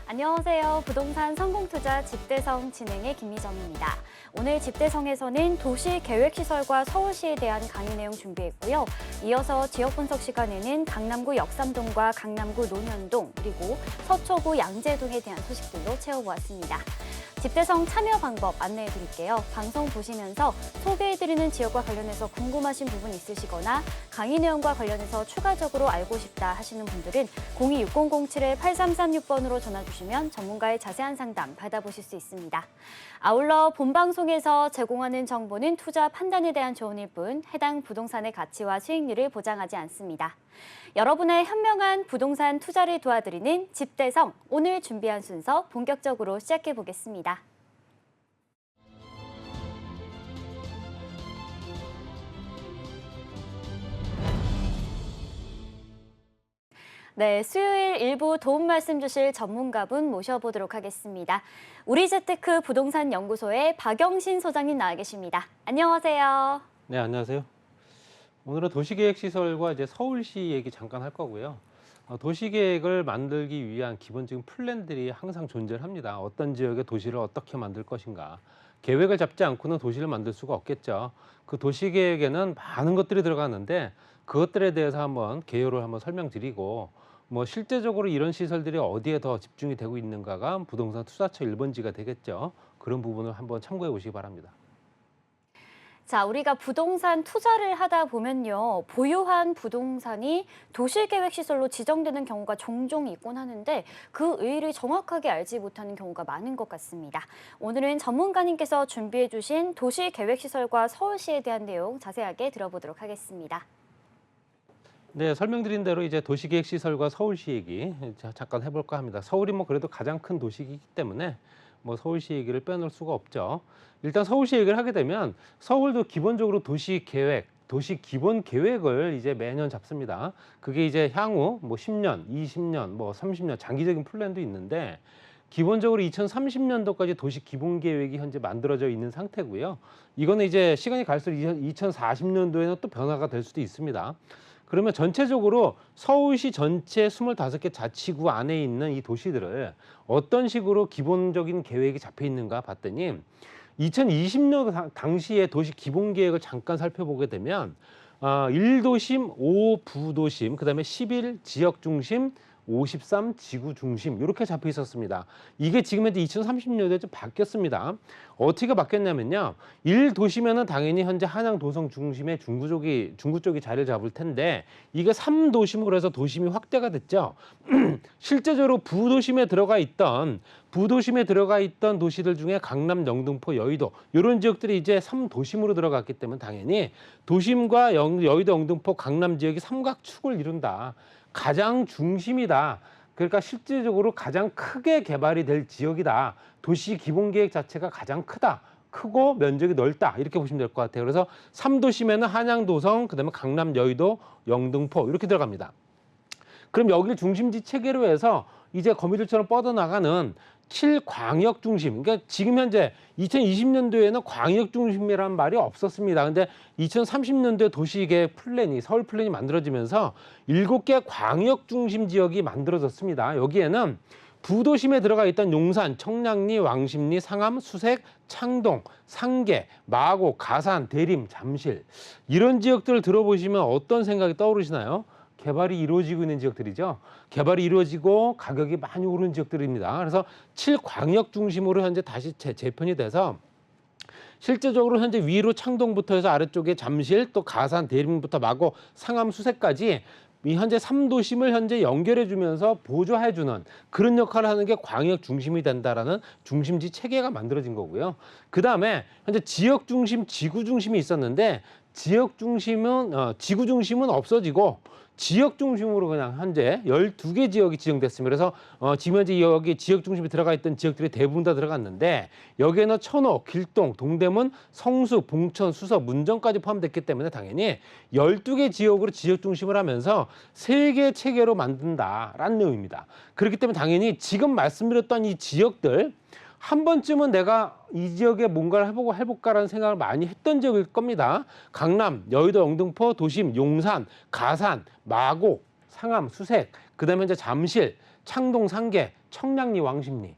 안녕하세요. 부동산 성공투자 집대성 진행의 김미정입니다. 오늘 집대성에서는 도시계획시설과 서울시에 대한 강의 내용 준비했고요. 이어서 지역 분석 시간에는 강남구 역삼동과 강남구 논현동, 그리고 서초구 양재동에 대한 소식들로 채워보았습니다. 집대성 참여 방법 안내해드릴게요. 방송 보시면서 소개해드리는 지역과 관련해서 궁금하신 부분 있으시거나 강의 내용과 관련해서 추가적으로 알고 싶다 하시는 분들은 026007-8336번으로 전화주시면 전문가의 자세한 상담 받아보실 수 있습니다. 아울러 본방송에서 제공하는 정보는 투자 판단에 대한 조언일 뿐 해당 부동산의 가치와 수익률을 보장하지 않습니다. 여러분의 현명한 부동산 투자를 도와드리는 집대성, 오늘 준비한 순서 본격적으로 시작해 보겠습니다. 네, 수요일 일부 도움 말씀 주실 전문가분 모셔보도록 하겠습니다. 우리재테크 부동산 연구소의 박영신 소장님 나와 계십니다. 안녕하세요. 네, 안녕하세요. 오늘은 도시계획시설과 이제 서울시 얘기 잠깐 할 거고요. 도시계획을 만들기 위한 기본적인 플랜들이 항상 존재합니다. 어떤 지역의 도시를 어떻게 만들 것인가. 계획을 잡지 않고는 도시를 만들 수가 없겠죠. 그 도시계획에는 많은 것들이 들어가는데 그것들에 대해서 한번 개요를 한번 설명드리고 실제적으로 이런 시설들이 어디에 더 집중이 되고 있는가가 부동산 투자처 1번지가 되겠죠. 그런 부분을 한번 참고해 보시기 바랍니다. 자, 우리가 부동산 투자를 하다 보면요. 보유한 부동산이 도시계획시설로 지정되는 경우가 종종 있곤 하는데 그 의의를 정확하게 알지 못하는 경우가 많은 것 같습니다. 오늘은 전문가님께서 준비해 주신 도시계획시설과 서울시에 대한 내용 자세하게 들어보도록 하겠습니다. 네, 설명드린 대로 이제 도시계획시설과 서울시 얘기 잠깐 해볼까 합니다. 서울이 그래도 가장 큰 도시이기 때문에 서울시 얘기를 빼놓을 수가 없죠. 일단 서울시 얘기를 하게 되면 서울도 기본적으로 도시계획, 도시 기본 계획을 이제 매년 잡습니다. 그게 이제 향후 10년, 20년, 30년 장기적인 플랜도 있는데 기본적으로 2030년도까지 도시 기본 계획이 현재 만들어져 있는 상태고요. 이거는 이제 시간이 갈수록 2040년도에는 또 변화가 될 수도 있습니다. 그러면 전체적으로 서울시 전체 25개 자치구 안에 있는 이 도시들을 어떤 식으로 기본적인 계획이 잡혀 있는가 봤더니 2020년 당시에 도시 기본 계획을 잠깐 살펴보게 되면 1도심, 5부도심, 그다음에 11 지역 중심, 53 지구 중심 이렇게 잡혀 있었습니다. 이게 지금 현재 2030년도에 좀 바뀌었습니다. 어떻게 바뀌었냐면요. 1도심에는 당연히 현재 한양 도성 중심의 중구 쪽이 자리를 잡을 텐데 이게 3도심으로 해서 도심이 확대가 됐죠. 실제적으로 부도심에 들어가 있던 도시들 중에 강남, 영등포, 여의도 이런 지역들이 이제 3도심으로 들어갔기 때문에 당연히 도심과 여의도, 영등포, 강남 지역이 삼각축을 이룬다. 가장 중심이다. 그러니까 실질적으로 가장 크게 개발이 될 지역이다. 도시 기본계획 자체가 가장 크고 면적이 넓다. 이렇게 보시면 될 것 같아요. 그래서 3도심에는 한양, 도성, 그다음에 강남, 여의도, 영등포 이렇게 들어갑니다. 그럼 여기를 중심지 체계로 해서 이제 거미줄처럼 뻗어나가는 7광역 중심. 그러니까 지금 현재 2020년도에는 광역 중심이라는 말이 없었습니다. 근데 2030년도에 도시계획 플랜이, 서울 플랜이 만들어지면서 7개 광역 중심 지역이 만들어졌습니다. 여기에는 부도심에 들어가 있던 용산, 청량리, 왕십리, 상암, 수색, 창동, 상계, 마곡, 가산, 대림, 잠실 이런 지역들을 들어보시면 어떤 생각이 떠오르시나요? 개발이 이루어지고 있는 지역들이죠. 개발이 이루어지고 가격이 많이 오른 지역들입니다. 그래서 7광역 중심으로 현재 다시 재편이 돼서 실제적으로 현재 위로 창동부터 해서 아래쪽에 잠실, 또 가산, 대림부터 마곡, 상암, 수색까지 이 현재 3도심을 현재 연결해주면서 보조해주는 그런 역할을 하는 게 광역 중심이 된다라는 중심지 체계가 만들어진 거고요. 그 다음에 현재 지역 중심, 지구 중심이 있었는데 지구 중심은 없어지고 지역 중심으로 그냥 현재 12개 지역이 지정됐습니다. 그래서 지금 현재 여기 지역 중심에 들어가 있던 지역들이 대부분 다 들어갔는데 여기에는 천호, 길동, 동대문, 성수, 봉천, 수서, 문정까지 포함됐기 때문에 당연히 12개 지역으로 지역 중심을 하면서 3개 체계로 만든다라는 내용입니다. 그렇기 때문에 당연히 지금 말씀드렸던 이 지역들 한 번쯤은 내가 이 지역에 뭔가를 해볼까라는 생각을 많이 했던 지역일 겁니다. 강남, 여의도, 영등포, 도심, 용산, 가산, 마곡, 상암, 수색, 그다음에 이제 잠실, 창동 상계, 청량리 왕십리.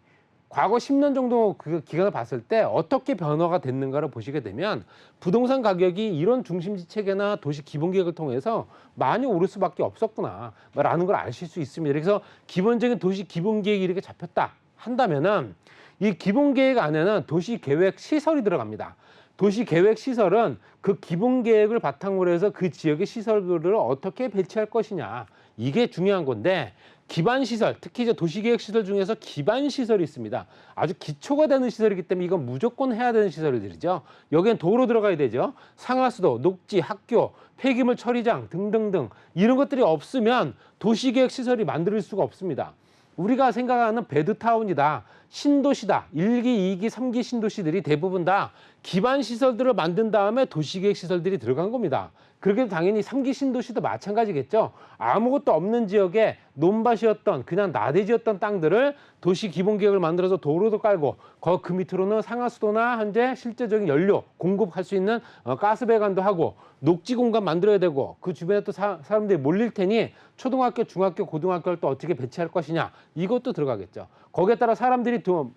과거 10년 정도 그 기간을 봤을 때 어떻게 변화가 됐는가를 보시게 되면 부동산 가격이 이런 중심지 체계나 도시 기본계획을 통해서 많이 오를 수밖에 없었구나라는 걸 아실 수 있습니다. 그래서 기본적인 도시 기본계획이 이렇게 잡혔다 한다면은 이 기본계획 안에는 도시계획 시설이 들어갑니다. 도시계획 시설은 그 기본계획을 바탕으로 해서 그 지역의 시설들을 어떻게 배치할 것이냐, 이게 중요한 건데, 기반시설, 특히 이제 도시계획시설 중에서 기반시설이 있습니다. 아주 기초가 되는 시설이기 때문에 이건 무조건 해야 되는 시설들이죠. 여기엔 도로 들어가야 되죠. 상하수도, 녹지, 학교, 폐기물 처리장 등등등 이런 것들이 없으면 도시계획시설이 만들 수가 없습니다. 우리가 생각하는 베드타운이다, 신도시다, 1기, 2기, 3기 신도시들이 대부분 다 기반시설들을 만든 다음에 도시계획시설들이 들어간 겁니다. 그렇게 당연히 3기 신도시도 마찬가지겠죠. 아무것도 없는 지역에 논밭이었던 그냥 나대지였던 땅들을 도시 기본계획을 만들어서 도로도 깔고 그 밑으로는 상하수도나 현재 실제적인 연료 공급할 수 있는 가스배관도 하고 녹지 공간 만들어야 되고 그 주변에 또 사람들이 몰릴 테니 초등학교, 중학교, 고등학교를 또 어떻게 배치할 것이냐, 이것도 들어가겠죠. 거기에 따라 사람들이 또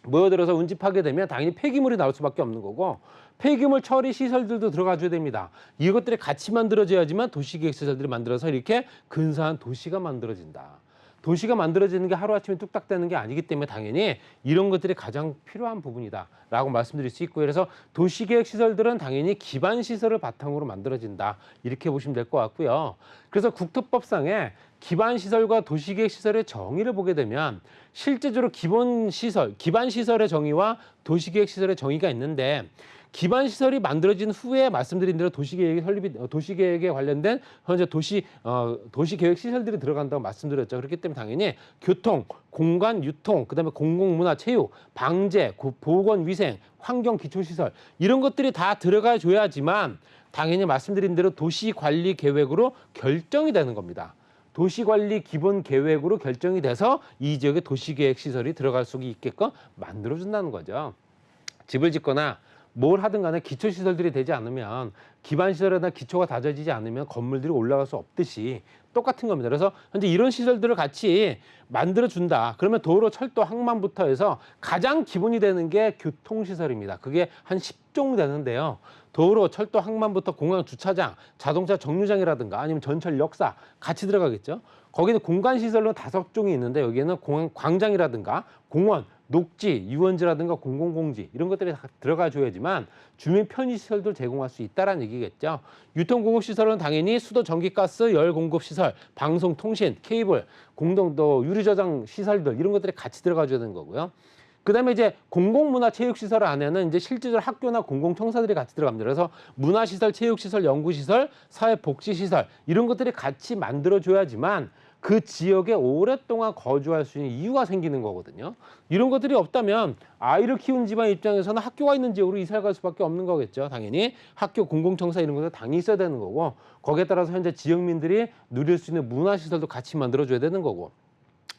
모여들어서 운집하게 되면 당연히 폐기물이 나올 수밖에 없는 거고, 폐기물 처리 시설들도 들어가줘야 됩니다. 이것들이 같이 만들어져야지만 도시계획 시설들이 만들어서 이렇게 근사한 도시가 만들어진다. 도시가 만들어지는 게 하루아침에 뚝딱 되는 게 아니기 때문에 당연히 이런 것들이 가장 필요한 부분이다라고 말씀드릴 수 있고요. 그래서 도시계획 시설들은 당연히 기반 시설을 바탕으로 만들어진다, 이렇게 보시면 될 것 같고요. 그래서 국토법상에 기반 시설과 도시계획 시설의 정의를 보게 되면 실제적으로 기본 시설, 기반 시설의 정의와 도시계획 시설의 정의가 있는데, 기반 시설이 만들어진 후에 말씀드린 대로 도시계획에 관련된 현재 도시계획 시설들이 들어간다고 말씀드렸죠. 그렇기 때문에 당연히 교통, 공간, 유통, 그다음에 공공문화, 체육, 방제, 보건위생, 환경, 기초시설 이런 것들이 다 들어가 줘야지만 당연히 말씀드린 대로 도시관리계획으로 결정이 되는 겁니다. 도시관리 기본 계획으로 결정이 돼서 이 지역에 도시계획 시설이 들어갈 수 있게끔 만들어준다는 거죠. 집을 짓거나 뭘 하든 간에 기초시설들이 되지 않으면, 기반시설이나 기초가 다져지지 않으면 건물들이 올라갈 수 없듯이 똑같은 겁니다. 그래서 현재 이런 시설들을 같이 만들어준다. 그러면 도로, 철도, 항만부터 해서 가장 기본이 되는 게 교통시설입니다. 그게 한 10종 되는데요. 도로, 철도, 항만부터 공항, 주차장, 자동차 정류장이라든가 아니면 전철 역사 같이 들어가겠죠. 거기는 공간시설로 5종이 있는데 여기에는 광장이라든가 공원, 녹지, 유원지라든가 공공공지 이런 것들이 다 들어가 줘야지만 주민 편의시설도 제공할 수 있다는 얘기겠죠. 유통공급시설은 당연히 수도, 전기가스, 열공급시설, 방송, 통신, 케이블, 공동도 유리저장 시설들 이런 것들이 같이 들어가 줘야 되는 거고요. 그다음에 이제 공공문화 체육시설 안에는 이제 실제적으로 학교나 공공청사들이 같이 들어갑니다. 그래서 문화시설, 체육시설, 연구시설, 사회복지시설 이런 것들이 같이 만들어줘야지만 그 지역에 오랫동안 거주할 수 있는 이유가 생기는 거거든요. 이런 것들이 없다면 아이를 키우는 집안 입장에서는 학교가 있는 지역으로 이사를 갈 수밖에 없는 거겠죠. 당연히 학교, 공공청사 이런 것들 당연히 있어야 되는 거고, 거기에 따라서 현재 지역민들이 누릴 수 있는 문화시설도 같이 만들어줘야 되는 거고,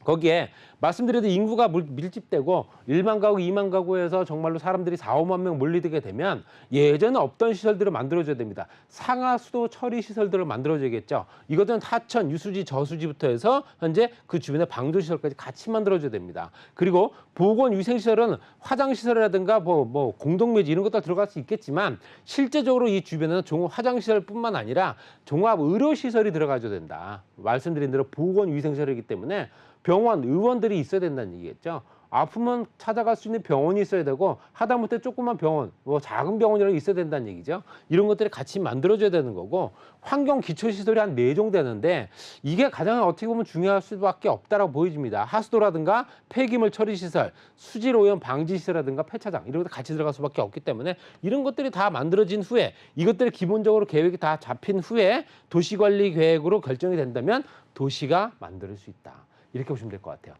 거기에 말씀드려도 인구가 밀집되고 1만 가구, 2만 가구에서 정말로 사람들이 4, 5만 명 몰리게 되면 예전에 없던 시설들을 만들어줘야 됩니다. 상하수도 처리 시설들을 만들어줘야겠죠. 이것은 하천, 유수지, 저수지부터 해서 현재 그 주변에 방조시설까지 같이 만들어줘야 됩니다. 그리고 보건위생시설은 화장시설이라든가 뭐 공동묘지 이런 것들 들어갈 수 있겠지만 실제적으로 이 주변에는 종합 화장시설뿐만 아니라 종합의료시설이 들어가줘야 된다. 말씀드린 대로 보건위생시설이기 때문에 병원, 의원들이 있어야 된다는 얘기겠죠. 아프면 찾아갈 수 있는 병원이 있어야 되고 하다못해 조그만 병원, 뭐 작은 병원이라도 있어야 된다는 얘기죠. 이런 것들이 같이 만들어줘야 되는 거고, 환경 기초시설이 한 4종 되는데 이게 가장 어떻게 보면 중요할 수밖에 없다라고 보여집니다. 하수도라든가 폐기물 처리시설, 수질 오염 방지시설이라든가 폐차장 이런 것들 같이 들어갈 수밖에 없기 때문에 이런 것들이 다 만들어진 후에, 이것들이 기본적으로 계획이 다 잡힌 후에 도시관리 계획으로 결정이 된다면 도시가 만들 수 있다. 이렇게 보시면 될 것 같아요.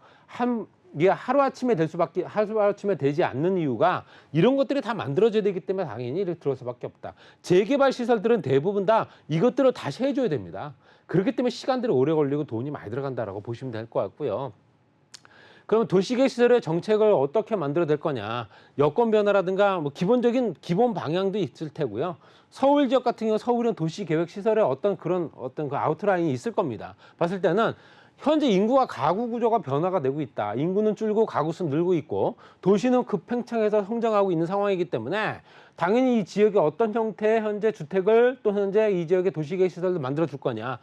이게 하루아침에 되지 않는 이유가 이런 것들이 다 만들어져야 되기 때문에 당연히 이렇게 들어올 수밖에 없다. 재개발 시설들은 대부분 다 이것들을 다시 해줘야 됩니다. 그렇기 때문에 시간들이 오래 걸리고 돈이 많이 들어간다라고 보시면 될 것 같고요. 그러면 도시계획 시설의 정책을 어떻게 만들어낼 거냐, 여건 변화라든가 뭐 기본 방향도 있을 테고요. 서울 지역 같은 경우 서울은 도시계획 시설에 어떤 그 아웃라인이 있을 겁니다. 봤을 때는 현재 인구와 가구 구조가 변화가 되고 있다. 인구는 줄고 가구 수는 늘고 있고 도시는 급팽창해서 성장하고 있는 상황이기 때문에 당연히 이 지역에 어떤 형태의 현재 주택을 또 현재 이 지역의 도시계획 시설을 만들어 줄 거냐.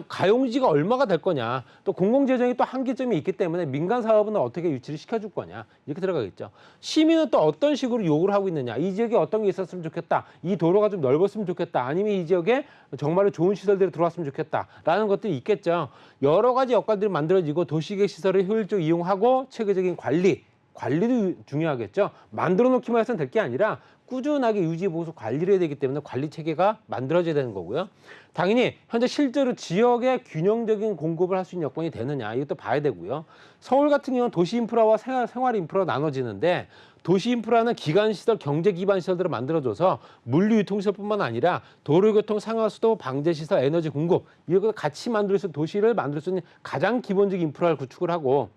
가용지가 얼마가 될 거냐. 또 공공재정이 또 한계점이 있기 때문에 민간 사업은 어떻게 유치를 시켜줄 거냐. 이렇게 들어가겠죠. 시민은 또 어떤 식으로 요구를 하고 있느냐. 이 지역에 어떤 게 있었으면 좋겠다. 이 도로가 좀 넓었으면 좋겠다. 아니면 이 지역에 정말로 좋은 시설들이 들어왔으면 좋겠다라는 것들이 있겠죠. 여러 가지 역할들이 만들어지고 도시계획 시설을 효율적으로 이용하고 체계적인 관리도 중요하겠죠. 만들어 놓기만 해서는 될 게 아니라 꾸준하게 유지 보수 관리를 해야 되기 때문에 관리 체계가 만들어져야 되는 거고요. 당연히 현재 실제로 지역에 균형적인 공급을 할 수 있는 여건이 되느냐 이것도 봐야 되고요. 서울 같은 경우는 도시 인프라와 생활 인프라가 나눠지는데 도시 인프라는 기반 시설, 경제 기반 시설들을 만들어줘서 물류 유통 시설뿐만 아니라 도로교통, 상하수도, 방제 시설, 에너지 공급 이것을 같이 만들 수 도시를 만들 수 있는 가장 기본적인 인프라를 구축을 하고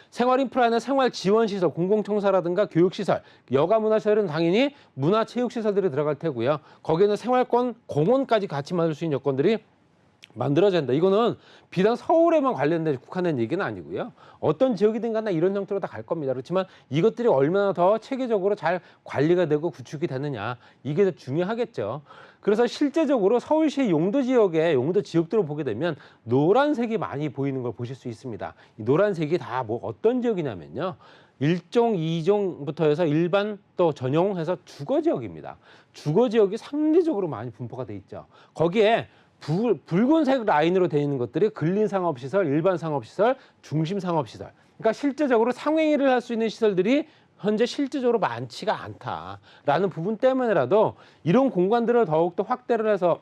생활 인프라는 생활 지원 시설, 공공청사라든가 교육 시설, 여가 문화 시설은 당연히 문화 체육 시설들이 들어갈 테고요. 거기에는 생활권, 공원까지 같이 만들 수 있는 여건들이 만들어져야 된다. 이거는 비단 서울에만 관련된 국한된 얘기는 아니고요. 어떤 지역이든 간에 이런 형태로 다 갈 겁니다. 그렇지만 이것들이 얼마나 더 체계적으로 잘 관리가 되고 구축이 되느냐 이게 더 중요하겠죠. 그래서 실제적으로 서울시의 용도 지역들을 보게 되면 노란색이 많이 보이는 걸 보실 수 있습니다. 이 노란색이 다 뭐 어떤 지역이냐면요. 1종, 2종부터 해서 일반 또 전용해서 주거 지역입니다. 주거 지역이 상대적으로 많이 분포가 돼 있죠. 거기에 붉은색 라인으로 되어 있는 것들이 근린상업시설, 일반상업시설, 중심상업시설. 그러니까 실제적으로 상행위를 할 수 있는 시설들이 현재 실질적으로 많지가 않다라는 부분 때문에라도 이런 공간들을 더욱더 확대를 해서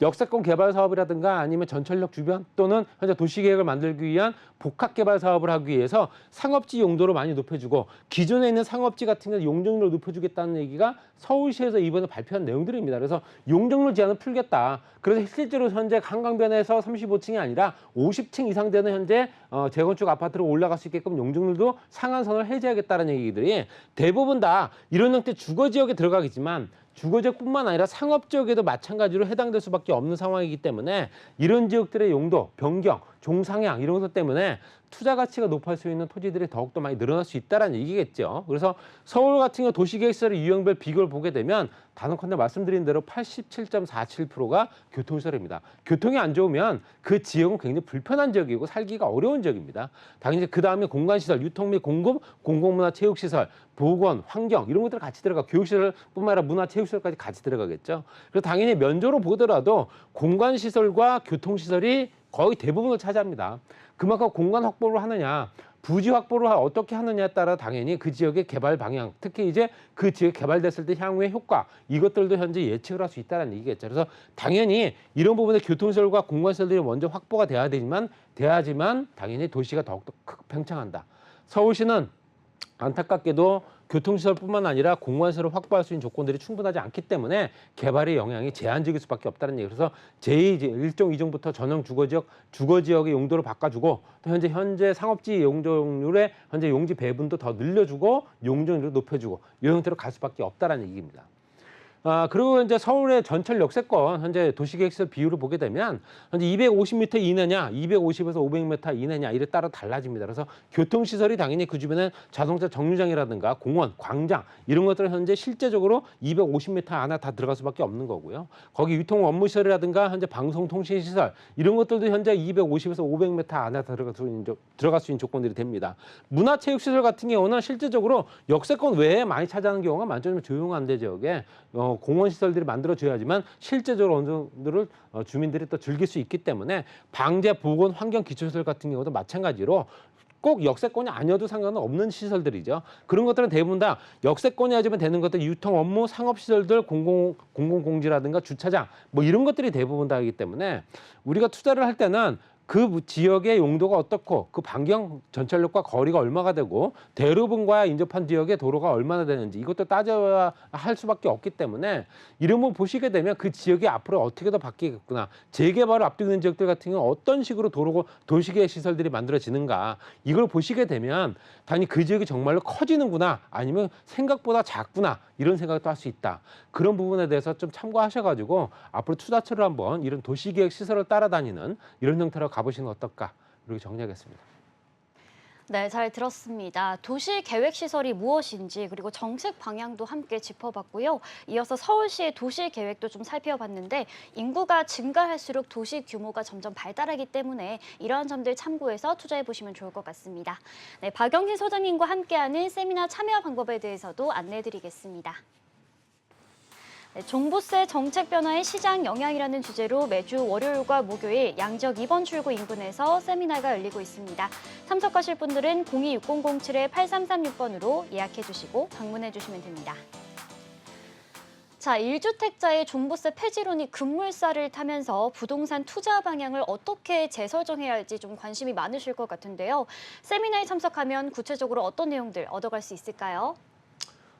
역세권 개발 사업이라든가 아니면 전철역 주변 또는 현재 도시계획을 만들기 위한 복합개발 사업을 하기 위해서 상업지 용도를 많이 높여주고 기존에 있는 상업지 같은 경우 용적률을 높여주겠다는 얘기가 서울시에서 이번에 발표한 내용들입니다. 그래서 용적률 제한을 풀겠다. 그래서 실제로 현재 한강변에서 35층이 아니라 50층 이상 되는 현재 재건축 아파트로 올라갈 수 있게끔 용적률도 상한선을 해제하겠다는 얘기들이 대부분 다 이런 형태 주거지역에 들어가겠지만 주거지역뿐만 아니라 상업지역에도 마찬가지로 해당될 수밖에 없는 상황이기 때문에 이런 지역들의 용도, 변경, 종상향 이런 것 때문에 투자 가치가 높아질 수 있는 토지들이 더욱더 많이 늘어날 수 있다는 얘기겠죠. 그래서 서울 같은 경우 도시계획시설의 유형별 비교를 보게 되면 단언컨대 말씀드린 대로 87.47%가 교통시설입니다. 교통이 안 좋으면 그 지역은 굉장히 불편한 지역이고 살기가 어려운 지역입니다. 당연히 그 다음에 공간시설, 유통 및 공급, 공공문화 체육시설, 보건, 환경 이런 것들 같이 들어가 교육시설뿐만 아니라 문화체육시설까지 같이 들어가겠죠. 그래서 당연히 면적으로 보더라도 공간시설과 교통시설이 거의 대부분을 차지합니다. 그만큼 공간 확보를 하느냐, 부지 확보를 어떻게 하느냐에 따라 당연히 그 지역의 개발 방향, 특히 이제 그 지역이 개발됐을 때 향후의 효과 이것들도 현재 예측을 할 수 있다는 얘기겠죠. 그래서 당연히 이런 부분에 교통시설과 공간시설들이 먼저 확보가 돼야지만 당연히 도시가 더욱더 팽창한다. 서울시는 안타깝게도 교통시설뿐만 아니라 공간시설을 확보할 수 있는 조건들이 충분하지 않기 때문에 개발의 영향이 제한적일 수밖에 없다는 얘기. 그래서 제1종, 2종부터 전용 주거지역의 용도를 바꿔주고 또 현재 상업지 용적률의 현재 용지 배분도 더 늘려주고 용적률을 높여주고 이 형태로 갈 수밖에 없다는 얘기입니다. 그리고 이제 서울의 전철 역세권 현재 도시계획시설 비율을 보게 되면 현재 250m 이내냐, 250에서 500m 이내냐 이에 따라 달라집니다. 그래서 교통시설이 당연히 그 주변에 자동차 정류장이라든가 공원, 광장 이런 것들은 현재 실제적으로 250m 안에 다 들어갈 수밖에 없는 거고요. 거기 유통 업무시설이라든가 현재 방송통신시설 이런 것들도 현재 250에서 500m 안에 들어갈 수 있는 조건들이 됩니다. 문화체육시설 같은 경우는 실제적으로 역세권 외에 많이 차지하는 경우가 많죠. 조용한 데 지역에 공원 시설들이 만들어져야지만 실제적으로 어느 정도를 주민들이 또 즐길 수 있기 때문에 방제, 보건, 환경 기초시설 같은 경우도 마찬가지로 꼭 역세권이 아니어도 상관은 없는 시설들이죠. 그런 것들은 대부분 다 역세권이어야지만 되는 것들, 유통 업무, 상업시설들, 공공공지라든가 주차장 뭐 이런 것들이 대부분 다이기 때문에 우리가 투자를 할 때는 그 지역의 용도가 어떻고 그 반경 전철역과 거리가 얼마가 되고 대로변과 인접한 지역의 도로가 얼마나 되는지 이것도 따져야 할 수밖에 없기 때문에 이런 거 보시게 되면 그 지역이 앞으로 어떻게 더 바뀌겠구나. 재개발을 앞두고 있는 지역들 같은 경우는 어떤 식으로 도로고 도시계획 시설들이 만들어지는가 이걸 보시게 되면 당연히 그 지역이 정말로 커지는구나 아니면 생각보다 작구나 이런 생각도 할 수 있다. 그런 부분에 대해서 좀 참고하셔가지고 앞으로 투자처를 한번 이런 도시계획 시설을 따라다니는 이런 형태로 가보시는 건 어떨까 이렇게 정리하겠습니다. 네, 잘 들었습니다. 도시계획시설이 무엇인지 그리고 정책 방향도 함께 짚어봤고요. 이어서 서울시의 도시계획도 좀 살펴봤는데 인구가 증가할수록 도시 규모가 점점 발달하기 때문에 이러한 점들 참고해서 투자해보시면 좋을 것 같습니다. 네, 박영희 소장님과 함께하는 세미나 참여 방법에 대해서도 안내해드리겠습니다. 네, 종부세 정책 변화의 시장 영향이라는 주제로 매주 월요일과 목요일 양지역 2번 출구 인근에서 세미나가 열리고 있습니다. 참석하실 분들은 026007-8336번으로 예약해 주시고 방문해 주시면 됩니다. 자, 1주택자의 종부세 폐지론이 급물살을 타면서 부동산 투자 방향을 어떻게 재설정해야 할지 좀 관심이 많으실 것 같은데요. 세미나에 참석하면 구체적으로 어떤 내용들 얻어갈 수 있을까요?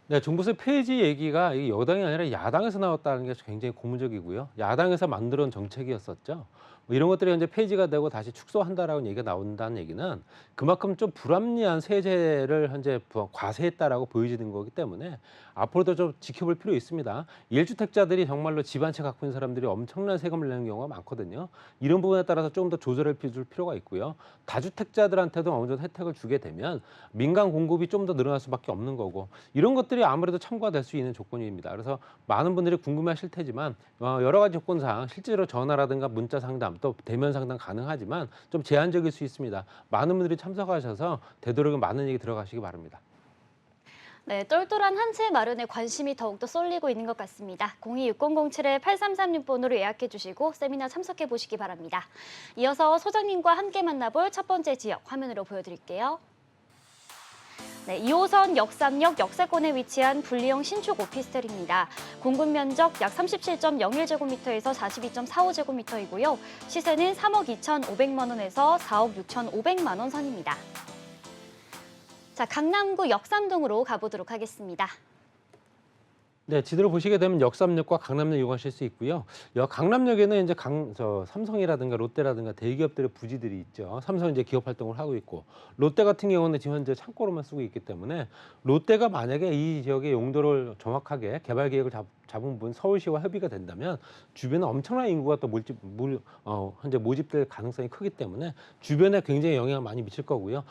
네, 종부세 폐지 얘기가 이 여당이 아니라 야당에서 나왔다는 게 굉장히 고무적이고요. 야당에서 만들어온 정책이었었죠. 뭐 이런 것들이 현재 폐지가 되고 다시 축소한다라는 얘기가 나온다는 얘기는 그만큼 좀 불합리한 세제를 현재 과세했다라고 보여지는 거기 때문에 앞으로도 좀 지켜볼 필요 있습니다. 1주택자들이 정말로 집 한 채 갖고 있는 사람들이 엄청난 세금을 내는 경우가 많거든요. 이런 부분에 따라서 조금 더 조절해 줄 필요가 있고요. 다주택자들한테도 어느 정도 혜택을 주게 되면 민간 공급이 좀 더 늘어날 수밖에 없는 거고 이런 것들이 아무래도 참고가 될 수 있는 조건입니다. 그래서 많은 분들이 궁금해하실 테지만 여러 가지 조건상 실제로 전화라든가 문자 상담 또 대면 상담 가능하지만 좀 제한적일 수 있습니다. 많은 분들이 참석하셔서 되도록이면 많은 얘기 들어가시기 바랍니다. 네, 똘똘한 한 채 마련에 관심이 더욱더 쏠리고 있는 것 같습니다. 026007-8336번으로 예약해 주시고 세미나 참석해 보시기 바랍니다. 이어서 소장님과 함께 만나볼 첫 번째 지역 화면으로 보여드릴게요. 네, 2호선 역삼역 역세권에 위치한 분리형 신축 오피스텔입니다. 공급 면적 약 37.01제곱미터에서 42.45제곱미터이고요. 시세는 3억 2,500만 원에서 4억 6,500만 원 선입니다. 자, 강남구 역삼동으로 가보도록 하겠습니다. 네, 지도를 보시게 되면 역삼역과 강남역 이용하실 수 있고요. 강남역에는 이제 삼성이라든가 롯데라든가 대기업들의 부지들이 있죠. 삼성은 이제 기업 활동을 하고 있고 롯데 같은 경우는 지금 현재 창고로만 쓰고 있기 때문에 롯데가 만약에 이 지역의 용도를 정확하게 개발 계획을 잡은 부분 서울시와 협의가 된다면 주변에 엄청난 인구가 또 현재 모집될 가능성이 크기 때문에 주변에 굉장히 영향을 많이 미칠 거고요.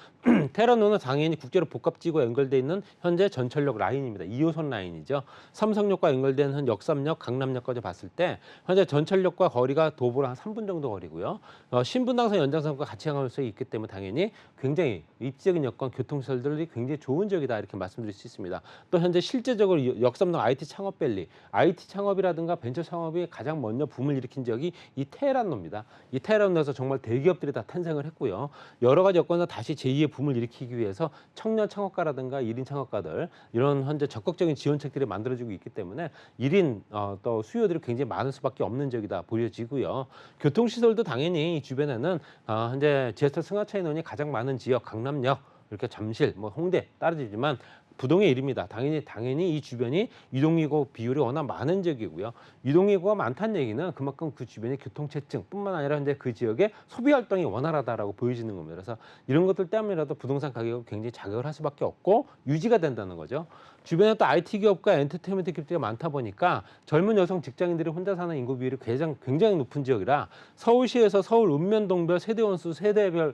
테라노는 당연히 국제로 복합지구와 연결돼 있는 현재 전철역 라인입니다. 2호선 라인이죠. 삼성역과 연결된 한 역삼역, 강남역까지 봤을 때 현재 전철역과 거리가 도보로 한 3분 정도 거리고요. 신분당선 연장선과 같이 향할 수 있기 때문에 당연히 굉장히 입지적인 여건, 교통시설들이 굉장히 좋은 지역이다 이렇게 말씀드릴 수 있습니다. 또 현재 실제적으로 역삼동 IT 창업밸리, IT 창업이라든가 벤처 창업이 가장 먼저 붐을 일으킨 지역이 이 테헤란로입니다. 이 테헤란로에서 정말 대기업들이 다 탄생을 했고요. 여러 가지 여건에서 다시 제2의 붐을 일으키기 위해서 청년 창업가라든가 1인 창업가들 이런 현재 적극적인 지원책들이 만들어지고 있기 때문에 1인 또 수요들이 굉장히 많을 수밖에 없는 지역이다 보여지고요. 교통시설도 당연히 이 주변에는 현재 지하철 승하차 인원이 가장 많은 지역 강남역 이렇게 잠실, 홍대 따라지지만 부동의 일입니다. 당연히 이 주변이 유동인구 비율이 워낙 많은 지역이고요. 유동인구가 많다는 얘기는 그만큼 그 주변의 교통체증뿐만 아니라 현재 그 지역의 소비 활동이 원활하다라고 보여지는 겁니다. 그래서 이런 것들 때문이라도 부동산 가격이 굉장히 자극을 할 수밖에 없고 유지가 된다는 거죠. 주변에 또 IT 기업과 엔터테인먼트 기업들이 많다 보니까 젊은 여성 직장인들이 혼자 사는 인구 비율이 굉장히 높은 지역이라 서울시에서 서울 읍면동별 세대원별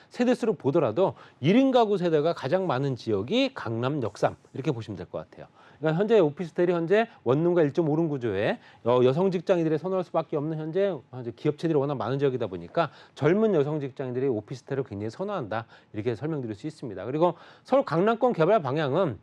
세대수를 보더라도 1인 가구 세대가 가장 많은 지역이 강남, 역삼 이렇게 보시면 될 것 같아요. 그러니까 현재 오피스텔이 현재 원룸과 1.5룸 구조에 여성 직장인들이 선호할 수밖에 없는 현재 기업체들이 워낙 많은 지역이다 보니까 젊은 여성 직장인들이 오피스텔을 굉장히 선호한다 이렇게 설명드릴 수 있습니다. 그리고 서울 강남권 개발 방향은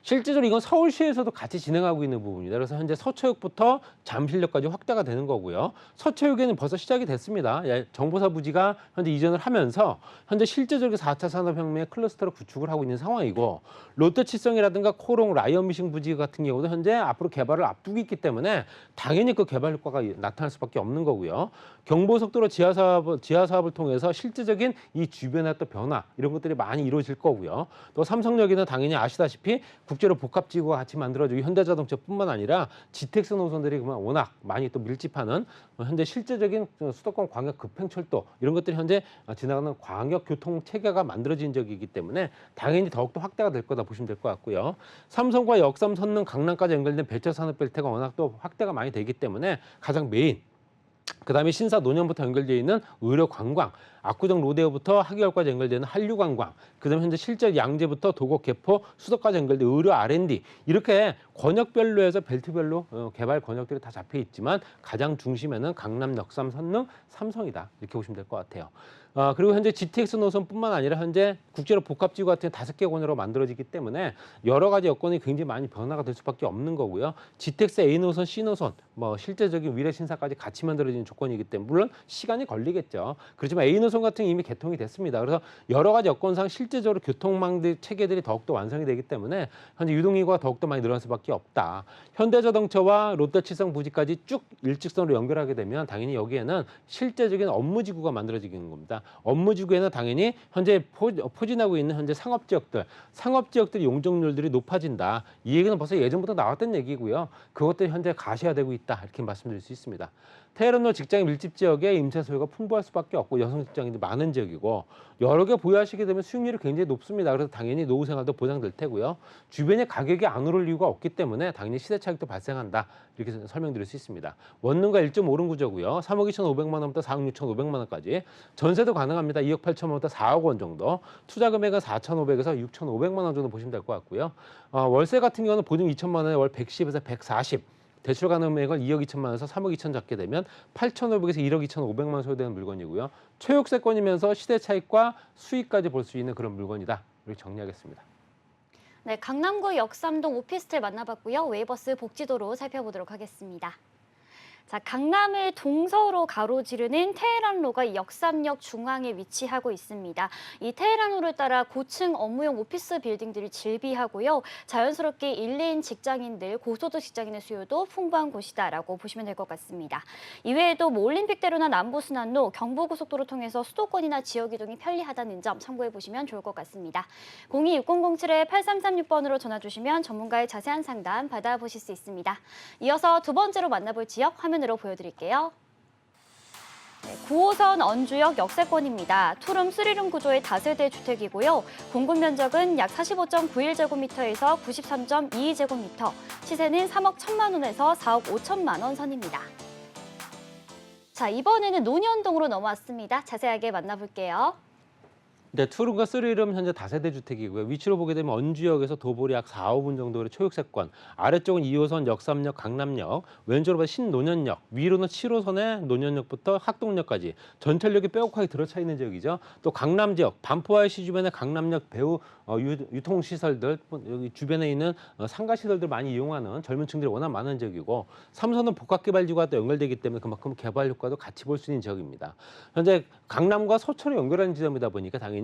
실제적으로 이건 서울시에서도 같이 진행하고 있는 부분입니다. 그래서 현재 서초역부터 잠실역까지 확대가 되는 거고요. 서초역에는 벌써 시작이 됐습니다. 정보사 부지가 현재 이전을 하면서 현재 실제적인 4차 산업혁명의 클러스터를 구축을 하고 있는 상황이고, 롯데칠성이라든가 코롱, 라이언미싱 부지 같은 경우도 현재 앞으로 개발을 앞두고 있기 때문에 당연히 그 개발 효과가 나타날 수밖에 없는 거고요. 경부고속도로 지하사업을 통해서 실제적인 이 주변의 또 변화 이런 것들이 많이 이루어질 거고요. 또 삼성역에는 당연히 아시다시피 국제로 복합지구가 같이 만들어지고 현대자동차뿐만 아니라 GTX 노선들이 워낙 많이 또 밀집하는 현재 실제적인 수도권 광역 급행철도 이런 것들이 현재 지나가는 광역 교통 체계가 만들어진 적이기 때문에 당연히 더욱더 확대가 될 거다 보시면 될 것 같고요. 삼성과 역삼, 선릉, 강남까지 연결된 배철산업벨트가 워낙 또 확대가 많이 되기 때문에 가장 메인, 그다음에 신사 노년부터 연결되어 있는 의료 관광, 압구정 로데오부터 하기열까지 연결되는 한류 관광, 그다음에 현재 실제 양재부터 도곡, 개포, 수도까지 연결된 의료 R&D, 이렇게 권역별로 해서 벨트별로 개발 권역들이 다 잡혀 있지만 가장 중심에는 강남, 역삼, 선릉, 삼성이다, 이렇게 보시면 될 것 같아요. 그리고 현재 GTX 노선뿐만 아니라 현재 국제로 복합지구 같은 5개 권으로 만들어지기 때문에 여러 가지 여건이 굉장히 많이 변화가 될 수밖에 없는 거고요. GTX A 노선, C 노선, 실제적인 위례 신사까지 같이 만들어지는 조건이기 때문에 물론 시간이 걸리겠죠. 그렇지만 A 노선 같은 게 이미 개통이 됐습니다. 그래서 여러 가지 여건상 실제적으로 교통망 체계들이 더욱더 완성이 되기 때문에 현재 유동인구가 더욱더 많이 늘어날 수밖에 없다. 현대자동차와 롯데칠성 부지까지 쭉 일직선으로 연결하게 되면 당연히 여기에는 실제적인 업무지구가 만들어지는 겁니다. 업무지구에는 당연히 현재 포진하고 있는 현재 상업지역들이 용적률들이 높아진다. 이 얘기는 벌써 예전부터 나왔던 얘기고요. 그것들이 현재 가시화되고 있다, 이렇게 말씀드릴 수 있습니다. 테헤란로 직장인 밀집 지역에 임차 소유가 풍부할 수밖에 없고 여성 직장인들이 많은 지역이고 여러 개 보유하시게 되면 수익률이 굉장히 높습니다. 그래서 당연히 노후 생활도 보장될 테고요. 주변에 가격이 안 오를 이유가 없기 때문에 당연히 시세 차익도 발생한다, 이렇게 설명드릴 수 있습니다. 원룸가 1.5룸 구조고요. 3억 2,500만 원부터 4억 6,500만 원까지 전세도 가능합니다. 2억 8천만 원부터 4억 원 정도. 투자 금액은 4,500에서 6,500만 원 정도 보시면 될 것 같고요. 월세 같은 경우는 보증 2천만 원에 월 110에서 140. 대출 가능 금액을 2억 2천만 원에서 3억 2천 잡게 되면 8,500에서 1억 2,500만 원 소요되는 물건이고요. 초역세권이면서 시대 차익과 수익까지 볼 수 있는 그런 물건이다, 이렇게 정리하겠습니다. 네, 강남구 역삼동 오피스텔 만나봤고요. 웨이버스 복지도로 살펴보도록 하겠습니다. 자, 강남을 동서로 가로지르는 테헤란로가 역삼역 중앙에 위치하고 있습니다. 이 테헤란로를 따라 고층 업무용 오피스 빌딩들이 즐비하고요. 자연스럽게 1인 직장인들, 고소득 직장인의 수요도 풍부한 곳이다라고 보시면 될 것 같습니다. 이외에도 올림픽대로나 남부순환로, 경부고속도로 통해서 수도권이나 지역 이동이 편리하다는 점 참고해 보시면 좋을 것 같습니다. 026007-8336번으로 전화 주시면 전문가의 자세한 상담 받아보실 수 있습니다. 이어서 두 번째로 만나볼 지역 화면으로 보여드릴게요. 네, 9호선 언주역 역세권입니다. 투룸, 쓰리룸 구조의 다세대 주택이고요. 공급 면적은 약 45.91제곱미터에서 93.22제곱미터, 시세는 3억 1천만 원에서 4억 5천만 원 선입니다. 자, 이번에는 논현동으로 넘어왔습니다. 자세하게 만나볼게요. 네, 투룸과 쓰리룸 현재 다세대 주택이고요. 위치로 보게 되면 언주역에서 도보로 약 4, 5분 정도의 초역세권, 아래쪽은 2호선 역삼역, 강남역, 왼쪽으로 보면 신논현역, 위로는 7호선의 논현역부터 학동역까지 전철역이 빼곡하게 들어차 있는 지역이죠. 또 강남 지역, 반포 IC 주변의 강남역 배후 유통시설들, 여기 주변에 있는 상가시설들 많이 이용하는 젊은 층들이 워낙 많은 지역이고, 3호선은 복합개발지구가 또 연결되기 때문에 그만큼 개발 효과도 같이 볼 수 있는 지역입니다. 현재 강남과 서초를 연결하는 지점이다 보니까 당연히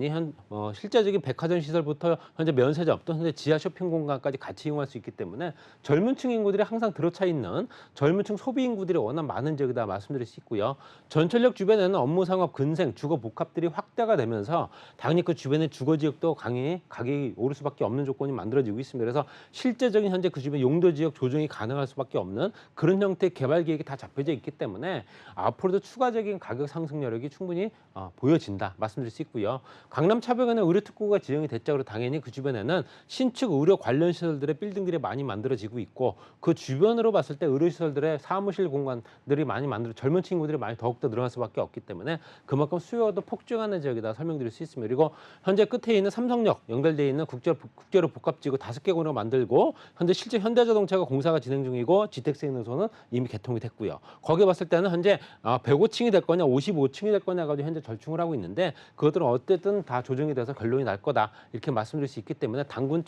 실제적인 백화점 시설부터 현재 면세점, 또 현재 지하 쇼핑 공간까지 같이 이용할 수 있기 때문에 젊은 층 인구들이 항상 들어차 있는 젊은 층 소비 인구들이 워낙 많은 지역이다 말씀드릴 수 있고요. 전철역 주변에는 업무 상업, 근생, 주거 복합들이 확대가 되면서 당연히 그 주변의 주거 지역도 가격이 오를 수밖에 없는 조건이 만들어지고 있습니다. 그래서 실제적인 현재 그 주변 용도 지역 조정이 가능할 수밖에 없는 그런 형태의 개발 계획이 다 잡혀져 있기 때문에 앞으로도 추가적인 가격 상승 여력이 충분히 보여진다 말씀드릴 수 있고요. 강남 차벽에는 의료 특구가 지정이 됐죠. 그리고 당연히 그 주변에는 신축 의료 관련 시설들의 빌딩들이 많이 만들어지고 있고, 그 주변으로 봤을 때 의료 시설들의 사무실 공간들이 많이 젊은 친구들이 많이 더욱더 늘어날 수밖에 없기 때문에 그만큼 수요도 폭증하는 지역이다 설명드릴 수 있습니다. 그리고 현재 끝에 있는 삼성역 연결되어 있는 국제로 복합지구 5개 권으로 만들고, 현재 실제 현대자동차가 공사가 진행 중이고 GTX 노선은 이미 개통이 됐고요. 거기에 봤을 때는 현재 105층이 될 거냐 55층이 될 거냐 가지고 현재 절충을 하고 있는데, 그것들은 어쨌든 최대한 다 조정이 돼서 결론이 날 거다 이렇게 말씀드릴 수 있기 때문에 당군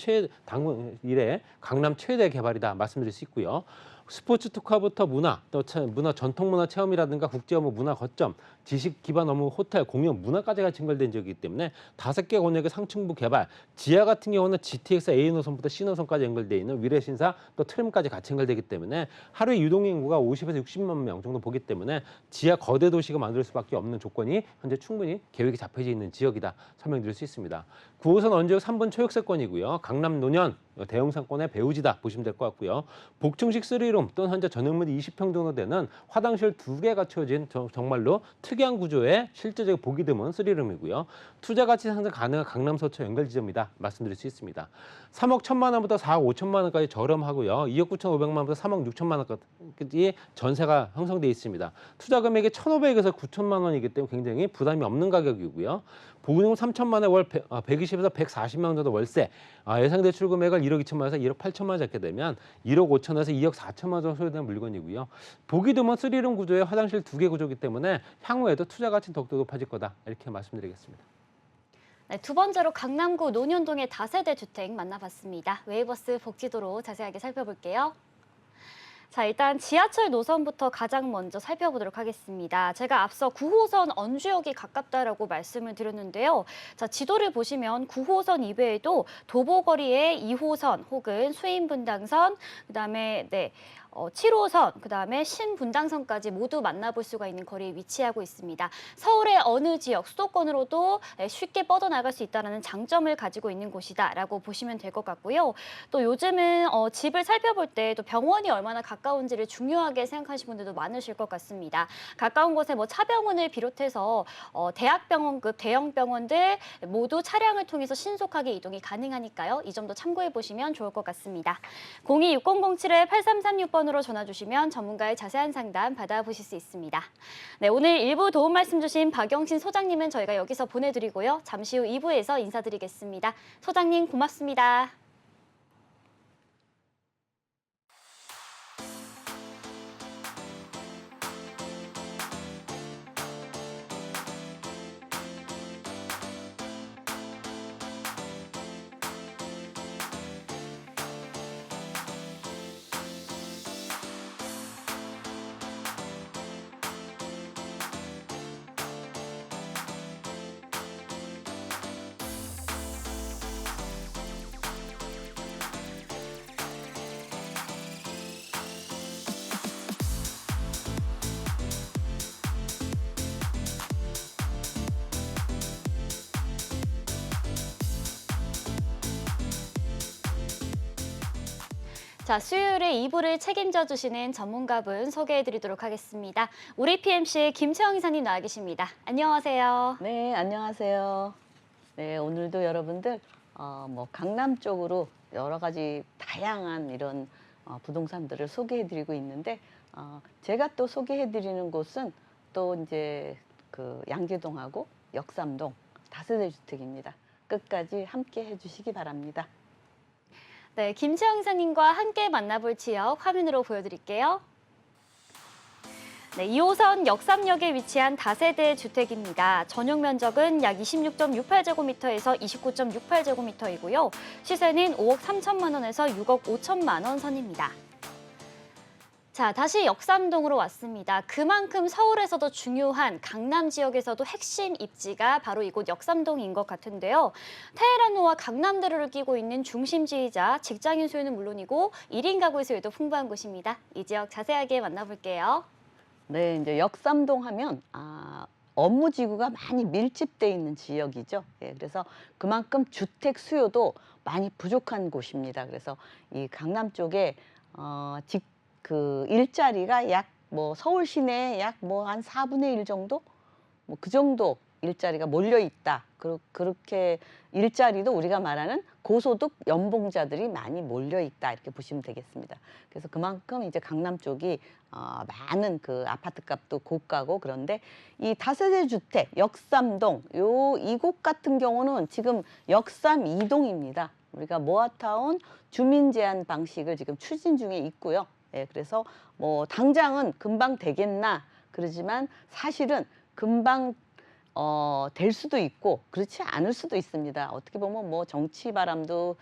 이래 강남 최대 개발이다 말씀드릴 수 있고요. 스포츠 특화부터 문화, 또 전통 문화 체험이라든가 국제 업무 문화 거점, 지식 기반 업무 호텔, 공연, 문화까지가 증설된 지역이기 때문에 5개 권역의 상층부 개발, 지하 같은 경우는 GTX A 노선부터 C 노선까지 연결돼 있는 위례신사 또 트램까지 같이 연결되기 때문에 하루에 유동 인구가 50에서 60만 명 정도 보기 때문에 지하 거대 도시가 만들 수밖에 없는 조건이 현재 충분히 계획이 잡혀져 있는 지역이다 설명드릴 수 있습니다. 9호선 원주역 3분 초역세권이고요. 강남 노년 대형 상권의 배후지다 보시면 될 것 같고요. 복층식 3룸 또는 현재 전용면이 20평 정도 되는 화장실 2개 갖춰진 정말로 특이한 구조의 실제적 보기 드문 3룸이고요. 투자 가치 상승 가능한 강남 서초 연결 지점이다 말씀드릴 수 있습니다. 3억 1천만 원부터 4억 5천만 원까지 저렴하고요. 2억 9천5백만 원부터 3억 6천만 원까지 전세가 형성돼 있습니다. 투자 금액이 1,500에서 9천만 원이기 때문에 굉장히 부담이 없는 가격이고요. 보증금 3천만 원에 월 120에서 140만 원 정도 월세, 예상 대출 금액을 1억 2천만 원에서 1억 8천만 원 잡게 되면 1억 5천에서 2억 4천만 원 정도 소요되는 물건이고요. 보기 드문 3룸 구조의 화장실 2개 구조이기 때문에 향후에도 투자 가치는 더욱더 높아질 거다 이렇게 말씀드리겠습니다. 네, 두 번째로 강남구 논현동의 다세대 주택 만나봤습니다. 웨이버스 복지도로 자세하게 살펴볼게요. 자, 일단 지하철 노선부터 가장 먼저 살펴보도록 하겠습니다. 제가 앞서 9호선 언주역이 가깝다라고 말씀을 드렸는데요. 자, 지도를 보시면 9호선 이외에도 도보거리에 2호선 혹은 수인분당선, 그다음에 7호선, 그다음에 신분당선까지 모두 만나볼 수가 있는 거리에 위치하고 있습니다. 서울의 어느 지역, 수도권으로도 쉽게 뻗어나갈 수 있다는 장점을 가지고 있는 곳이다라고 보시면 될 것 같고요. 또 요즘은 집을 살펴볼 때 또 병원이 얼마나 가까운지를 중요하게 생각하시는 분들도 많으실 것 같습니다. 가까운 곳에 차병원을 비롯해서 대학병원급 대형 병원들 모두 차량을 통해서 신속하게 이동이 가능하니까요. 이 점도 참고해 보시면 좋을 것 같습니다. 026007-8336번으로 전화 주시면 전문가의 자세한 상담 받아보실 수 있습니다. 네, 오늘 일부 도움 말씀 주신 박영신 소장님은 저희가 여기서 보내드리고요. 잠시 후 2부에서 인사드리겠습니다. 소장님 고맙습니다. 자, 수요일에 2부를 책임져 주시는 전문가분 소개해드리도록 하겠습니다. 우리 PMC의 김채영 이사님 나와 계십니다. 안녕하세요. 네, 안녕하세요. 네, 오늘도 여러분들 강남 쪽으로 여러 가지 다양한 이런 부동산들을 소개해드리고 있는데 제가 또 소개해드리는 곳은 또 이제 그 양재동하고 역삼동 다세대 주택입니다. 끝까지 함께 해주시기 바랍니다. 네, 김채영 이사님과 함께 만나볼 지역 화면으로 보여드릴게요. 네, 2호선 역삼역에 위치한 다세대 주택입니다. 전용 면적은 약 26.68제곱미터에서 29.68제곱미터이고요. 시세는 5억 3천만 원에서 6억 5천만 원 선입니다. 자, 다시 역삼동으로 왔습니다. 그만큼 서울에서도 중요한 강남 지역에서도 핵심 입지가 바로 이곳 역삼동인 것 같은데요. 테헤란로와 강남대로를 끼고 있는 중심지이자 직장인 수요는 물론이고 1인 가구 수요도 풍부한 곳입니다. 이 지역 자세하게 만나볼게요. 네, 이제 역삼동 하면 업무 지구가 많이 밀집돼 있는 지역이죠. 예, 그래서 그만큼 주택 수요도 많이 부족한 곳입니다. 그래서 이 강남 쪽에 그 일자리가 약 서울 시내에 약 한 4분의 1 정도? 그 정도 일자리가 몰려 있다. 그렇게 일자리도 우리가 말하는 고소득 연봉자들이 많이 몰려 있다. 이렇게 보시면 되겠습니다. 그래서 그만큼 이제 강남 쪽이 많은 그 아파트 값도 고가고 그런데 이 다세대 주택 역삼동 이곳 같은 경우는 지금 역삼 2동입니다. 우리가 모아타운 주민 제한 방식을 지금 추진 중에 있고요. 예, 그래서 당장은 금방 되겠나 그러지만 사실은 금방 될 수도 있고 그렇지 않을 수도 있습니다. 어떻게 보면 뭐 정치 바람도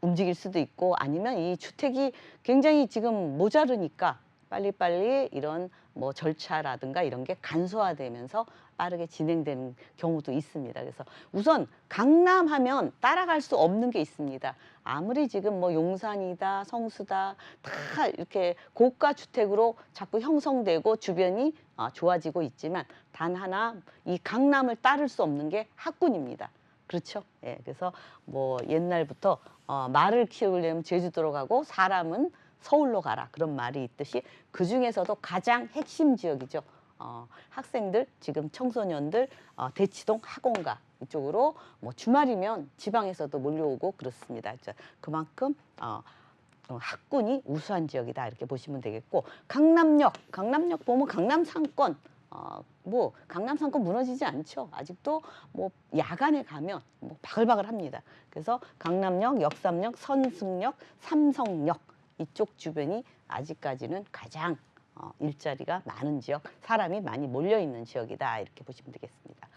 움직일 수도 있고 아니면 이 주택이 굉장히 지금 모자르니까 빨리빨리 이런 뭐 절차라든가 이런 게 간소화되면서 빠르게 진행되는 경우도 있습니다. 그래서 우선 강남 하면 따라갈 수 없는 게 있습니다. 아무리 지금 뭐 용산이다, 성수다 다 이렇게 고가 주택으로 자꾸 형성되고 주변이 좋아지고 있지만 단 하나 이 강남을 따를 수 없는 게 학군입니다. 그렇죠? 예, 그래서 뭐 옛날부터 말을 키우려면 제주도로 가고 사람은 서울로 가라 그런 말이 있듯이 그 중에서도 가장 핵심 지역이죠. 학생들 지금 청소년들 대치동 학원가 이쪽으로 뭐 주말이면 지방에서도 몰려오고 그렇습니다. 그만큼 학군이 우수한 지역이다 이렇게 보시면 되겠고 강남역 보면 강남 상권 뭐 강남 상권 무너지지 않죠. 아직도 뭐 야간에 가면 뭐 바글바글합니다. 그래서 강남역, 역삼역, 선승역, 삼성역 이쪽 주변이 아직까지는 가장 일자리가 많은 지역, 사람이 많이 몰려 있는 지역이다 이렇게 보시면 되겠습니다.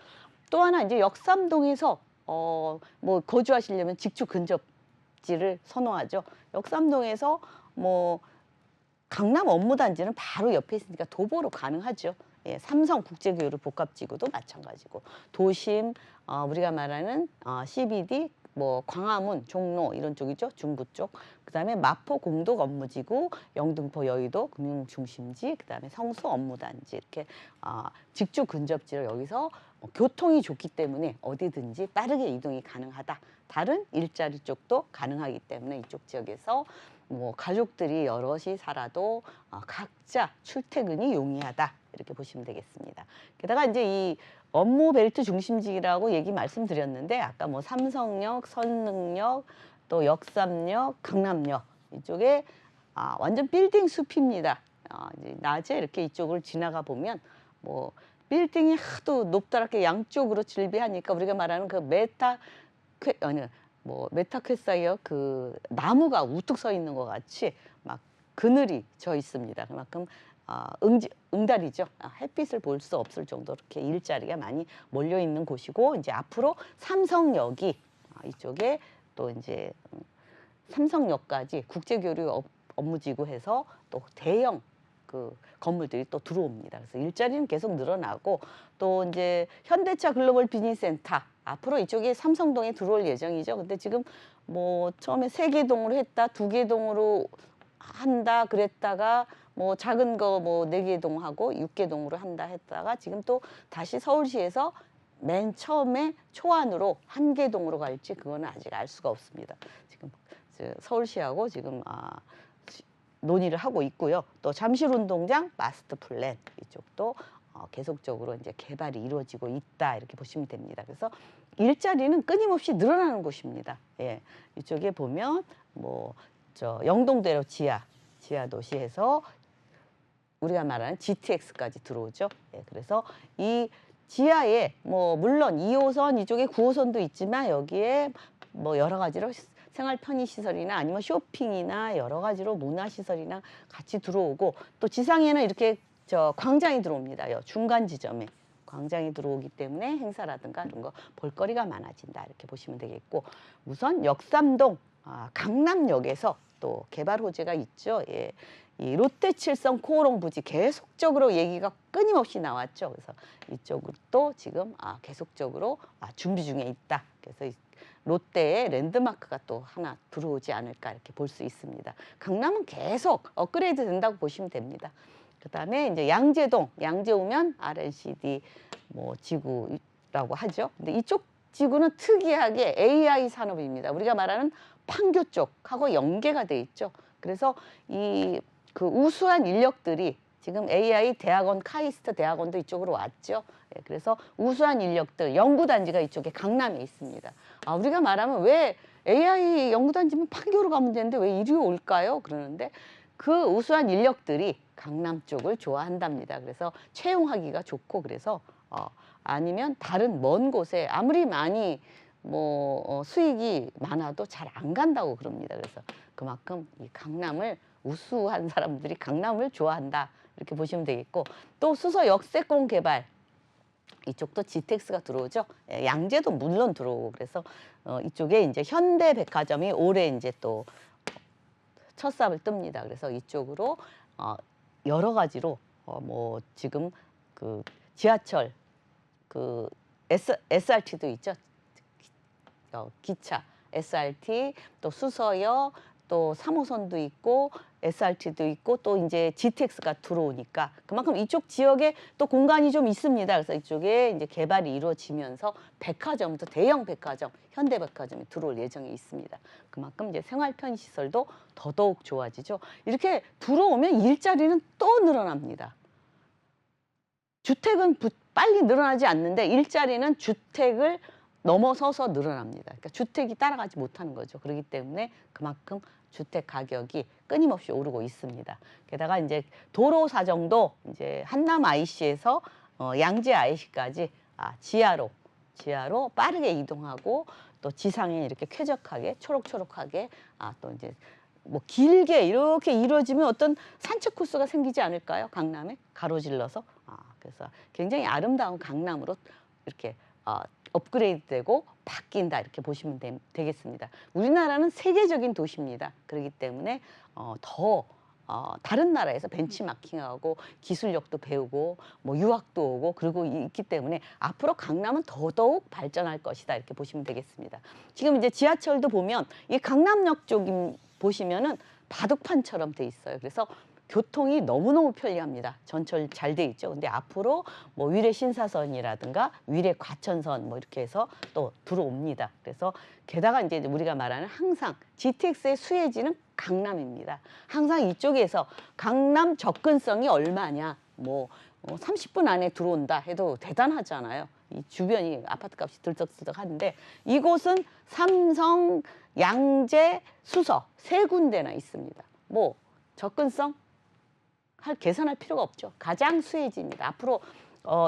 또 하나 이제 역삼동에서 뭐 거주하시려면 직주 근접지를 선호하죠. 역삼동에서 뭐 강남 업무단지는 바로 옆에 있으니까 도보로 가능하죠. 예, 삼성 국제교류 복합지구도 마찬가지고 도심 우리가 말하는 CBD 뭐 광화문, 종로 이런 쪽이죠. 중부 쪽. 그다음에 마포 공덕 업무지구, 영등포 여의도 금융중심지, 그다음에 성수 업무단지 이렇게 직주 근접지로 여기서 교통이 좋기 때문에 어디든지 빠르게 이동이 가능하다. 다른 일자리 쪽도 가능하기 때문에 이쪽 지역에서 뭐 가족들이 여럿이 살아도 각자 출퇴근이 용이하다 이렇게 보시면 되겠습니다. 게다가 이제 이 업무 벨트 중심지라고 얘기 말씀드렸는데 아까 뭐 삼성역, 선릉역, 또 역삼역, 강남역 이쪽에 완전 빌딩 숲입니다. 이제 낮에 이렇게 이쪽을 지나가 보면 뭐 빌딩이 하도 높다랗게 양쪽으로 질비하니까 우리가 말하는 그 메타퀘사이어 그 나무가 우뚝 서 있는 것 같이 막 그늘이 져 있습니다. 그만큼 응달이죠. 햇빛을 볼 수 없을 정도로 이렇게 일자리가 많이 몰려 있는 곳이고 이제 앞으로 삼성역이 이쪽에 또 이제 삼성역까지 국제교류 업무지구 해서 또 대형 그 건물들이 또 들어옵니다. 그래서 일자리는 계속 늘어나고 또 이제 현대차 글로벌 비즈니스센터 앞으로 이쪽에 삼성동에 들어올 예정이죠. 근데 지금 뭐 처음에 3개 동으로 했다, 2개 동으로 한다 그랬다가 뭐 작은 거 뭐 4개 동하고 6개 동으로 한다 했다가 지금 또 다시 서울시에서 맨 처음에 초안으로 1개 동으로 갈지 그거는 아직 알 수가 없습니다. 지금 서울시하고 지금 논의를 하고 있고요. 또 잠실운동장 마스터 플랜 이쪽도 계속적으로 이제 개발이 이루어지고 있다 이렇게 보시면 됩니다. 그래서 일자리는 끊임없이 늘어나는 곳입니다. 예, 이쪽에 보면 뭐 영동대로 지하 도시에서 우리가 말하는 GTX까지 들어오죠. 예, 그래서 이 지하에 뭐 물론 2호선 이쪽에 9호선도 있지만 여기에 뭐 여러 가지로 생활 편의 시설이나 아니면 쇼핑이나 여러 가지로 문화 시설이나 같이 들어오고 또 지상에는 이렇게 광장이 들어옵니다. 중간 지점에 광장이 들어오기 때문에 행사라든가 이런 거 볼거리가 많아진다 이렇게 보시면 되겠고 우선 역삼동 강남역에서 또 개발 호재가 있죠. 예. 이 롯데칠성 코오롱 부지 계속적으로 얘기가 끊임없이 나왔죠. 그래서 이쪽도 지금 계속적으로 준비 중에 있다. 그래서 롯데의 랜드마크가 또 하나 들어오지 않을까 이렇게 볼 수 있습니다. 강남은 계속 업그레이드 된다고 보시면 됩니다. 그다음에 이제 양재동, 양재 오면 RNCD 뭐 지구라고 하죠. 근데 이쪽 지구는 특이하게 AI 산업입니다. 우리가 말하는 판교 쪽하고 연계가 돼 있죠. 그래서 이 그 우수한 인력들이 지금 AI 대학원, 카이스트 대학원도 이쪽으로 왔죠. 예, 그래서 우수한 인력들, 연구단지가 이쪽에 강남에 있습니다. 우리가 말하면 왜 AI 연구단지면 판교로 가면 되는데 왜 이리 올까요? 그러는데 그 우수한 인력들이 강남 쪽을 좋아한답니다. 그래서 채용하기가 좋고 그래서 아니면 다른 먼 곳에 아무리 많이 뭐 수익이 많아도 잘 안 간다고 그럽니다. 그래서 그만큼 이 강남을 우수한 사람들이 강남을 좋아한다 이렇게 보시면 되겠고 또 수서 역세권 개발 이쪽도 GTX가 들어오죠. 예, 양재도 물론 들어오고 그래서 이쪽에 이제 현대백화점이 올해 이제 또 첫 삽을 뜹니다. 그래서 이쪽으로 여러 가지로 뭐 지금 그 지하철 그 SRT도 있죠. 기차 SRT 또 수서역 또 3호선도 있고 SRT도 있고 또 이제 GTX가 들어오니까 그만큼 이쪽 지역에 또 공간이 좀 있습니다. 그래서 이쪽에 이제 개발이 이루어지면서 백화점도 대형 백화점, 현대백화점이 들어올 예정이 있습니다. 그만큼 이제 생활 편의 시설도 더더욱 좋아지죠. 이렇게 들어오면 일자리는 또 늘어납니다. 주택은 빨리 늘어나지 않는데 일자리는 주택을 넘어서서 늘어납니다. 그러니까 주택이 따라가지 못하는 거죠. 그렇기 때문에 그만큼 주택 가격이 끊임없이 오르고 있습니다. 게다가 이제 도로 사정도 이제 한남 IC에서 양재 IC까지 지하로 빠르게 이동하고 또 지상에 이렇게 쾌적하게 초록초록하게 또 이제 뭐 길게 이렇게 이루어지면 어떤 산책 코스가 생기지 않을까요? 강남에 가로질러서 그래서 굉장히 아름다운 강남으로 이렇게 업그레이드되고 바뀐다 이렇게 보시면 되겠습니다. 우리나라는 세계적인 도시입니다. 그렇기 때문에 더 다른 나라에서 벤치마킹하고 기술력도 배우고 뭐 유학도 오고 그러고 있기 때문에 앞으로 강남은 더더욱 발전할 것이다 이렇게 보시면 되겠습니다. 지금 이제 지하철도 보면 이 강남역 쪽 보시면은 바둑판처럼 돼 있어요. 그래서 교통이 너무너무 편리합니다. 전철 잘 돼 있죠. 근데 앞으로 뭐 위례 신사선이라든가 위례 과천선 뭐 이렇게 해서 또 들어옵니다. 그래서 게다가 이제 우리가 말하는 항상 GTX의 수혜지는 강남입니다. 항상 이쪽에서 강남 접근성이 얼마냐, 뭐 30분 안에 들어온다 해도 대단하잖아요. 이 주변이 아파트 값이 들썩들썩하는데 이곳은 삼성, 양재, 수서 세 군데나 있습니다. 뭐 접근성 계산할 필요가 없죠. 가장 수혜지입니다. 앞으로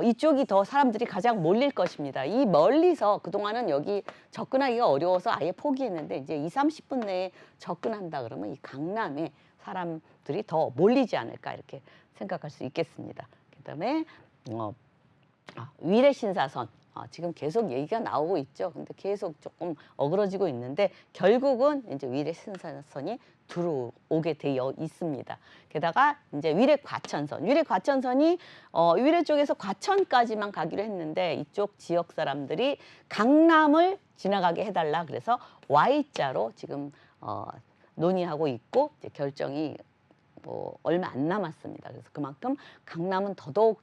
이쪽이 더 사람들이 가장 몰릴 것입니다. 이 멀리서 그동안은 여기 접근하기가 어려워서 아예 포기했는데 이제 30분 내에 접근한다 그러면 이 강남에 사람들이 더 몰리지 않을까 이렇게 생각할 수 있겠습니다. 그다음에 위례 신사선 지금 계속 얘기가 나오고 있죠. 근데 계속 조금 어그러지고 있는데 결국은 이제 위례 신사선이 들어오게 되어 있습니다. 게다가 이제 위례 과천선이 위례 쪽에서 과천까지만 가기로 했는데 이쪽 지역 사람들이 강남을 지나가게 해달라 그래서 Y자로 지금 논의하고 있고 이제 결정이 뭐 얼마 안 남았습니다. 그래서 그만큼 강남은 더더욱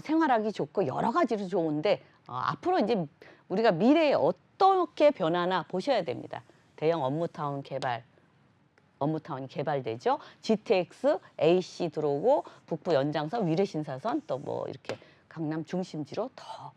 생활하기 좋고 여러 가지로 좋은데 앞으로 이제 우리가 미래에 어떻게 변하나 보셔야 됩니다. 대형 업무타운이 개발되죠. GTX, AC 들어오고 북부 연장선, 위례 신사선 또 뭐 이렇게 강남 중심지로 더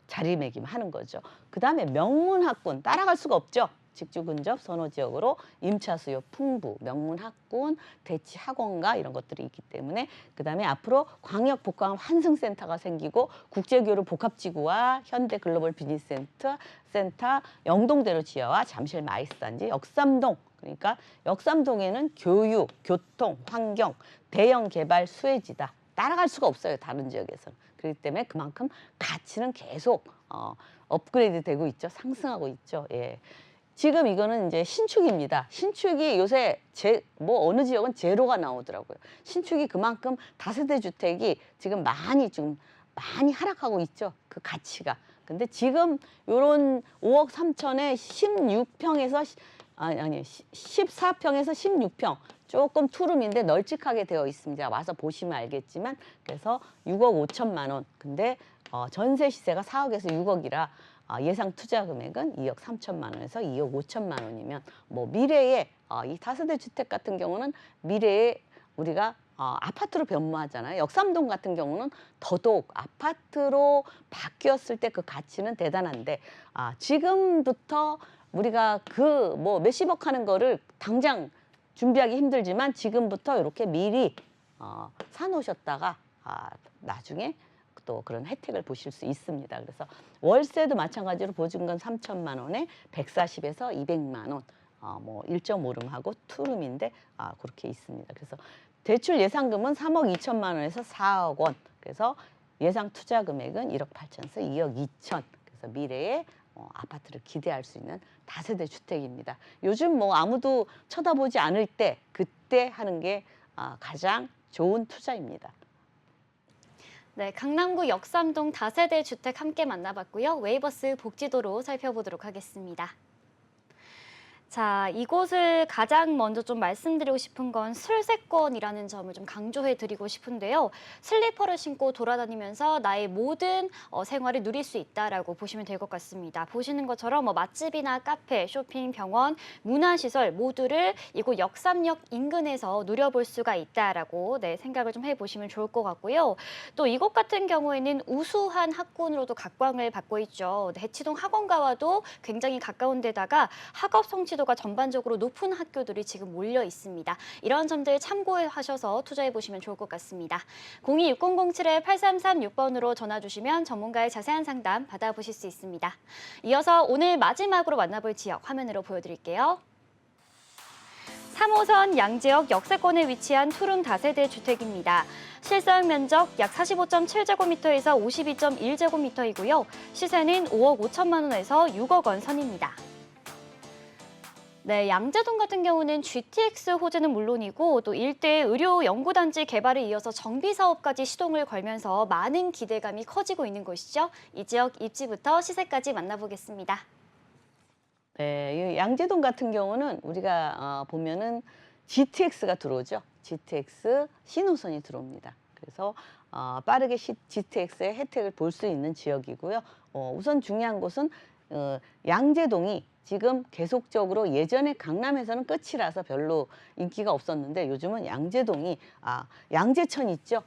자리매김하는 거죠. 그다음에 명문학군 따라갈 수가 없죠. 직주 근접 선호 지역으로 임차 수요 풍부, 명문학군, 대치 학원가 이런 것들이 있기 때문에 그다음에 앞으로 광역 복합 환승센터가 생기고 국제교류 복합지구와 현대 글로벌 비즈니스 센터, 영동대로 지하와 잠실 마이스단지, 역삼동 그러니까 역삼동에는 교육, 교통, 환경, 대형 개발 수혜지다. 따라갈 수가 없어요. 다른 지역에서는. 그렇기 때문에 그만큼 가치는 계속 업그레이드 되고 있죠. 상승하고 있죠. 예. 지금 이거는 이제 신축입니다. 신축이 요새 뭐 어느 지역은 제로가 나오더라고요. 신축이 그만큼 다세대 주택이 지금 많이 하락하고 있죠. 그 가치가. 근데 지금 요런 5억 3천에 16평에서 14평에서 16평 조금 투룸인데 널찍하게 되어 있습니다. 와서 보시면 알겠지만 그래서 6억 5천만 원. 근데 전세 시세가 4억에서 6억이라 예상 투자 금액은 2억 3천만 원에서 2억 5천만 원이면 뭐 미래에 이 다세대 주택 같은 경우는 미래에 우리가 아파트로 변모하잖아요. 역삼동 같은 경우는 더더욱 아파트로 바뀌었을 때 그 가치는 대단한데 지금부터 우리가 그 뭐 몇십억 하는 거를 당장 준비하기 힘들지만 지금부터 이렇게 미리 사놓으셨다가 나중에 또 그런 혜택을 보실 수 있습니다. 그래서 월세도 마찬가지로 보증금 3천만 원에 140에서 200만 원, 뭐 1.5룸하고 투룸인데 그렇게 있습니다. 그래서 대출 예상금은 3억 2천만 원에서 4억 원. 그래서 예상 투자 금액은 1억 8천에서 2억 2천. 그래서 미래에 아파트를 기대할 수 있는 다세대 주택입니다. 요즘 뭐 아무도 쳐다보지 않을 때 그때 하는 게 가장 좋은 투자입니다. 네, 강남구 역삼동 다세대 주택 함께 만나봤고요. 웨이버스 복지도로 살펴보도록 하겠습니다. 자, 이곳을 가장 먼저 좀 말씀드리고 싶은 건 슬세권이라는 점을 좀 강조해 드리고 싶은데요. 슬리퍼를 신고 돌아다니면서 나의 모든 생활을 누릴 수 있다라고 보시면 될 것 같습니다. 보시는 것처럼 맛집이나 카페, 쇼핑, 병원, 문화시설 모두를 이곳 역삼역 인근에서 누려볼 수가 있다라고 생각을 좀 해보시면 좋을 것 같고요. 또 이곳 같은 경우에는 우수한 학군으로도 각광을 받고 있죠. 대치동 학원가와도 굉장히 가까운 데다가 학업 성취도가 전반적으로 높은 학교들이 지금 몰려 있습니다. 이런 점들 참고하셔서 투자해 보시면 좋을 것 같습니다. 026007-8336번으로 전화 주시면 전문가의 자세한 상담 받아보실 수 있습니다. 이어서 오늘 마지막으로 만나볼 지역 화면으로 보여드릴게요. 3호선 양재역 역세권에 위치한 투룸 다세대 주택입니다. 실사용 면적 약 45.7제곱미터에서 52.1제곱미터이고요. 시세는 5억 5천만 원에서 6억 원 선입니다. 네, 양재동 같은 경우는 GTX 호재는 물론이고 또 일대 의료 연구단지 개발에 이어서 정비 사업까지 시동을 걸면서 많은 기대감이 커지고 있는 곳이죠. 이 지역 입지부터 시세까지 만나보겠습니다. 네, 이 양재동 같은 경우는 우리가 보면은 GTX가 들어오죠. GTX 신호선이 들어옵니다. 그래서 빠르게 GTX의 혜택을 볼 수 있는 지역이고요. 우선 중요한 것은 양재동이 지금 계속적으로 예전에 강남에서는 끝이라서 별로 인기가 없었는데 요즘은 양재동이 양재천 있죠.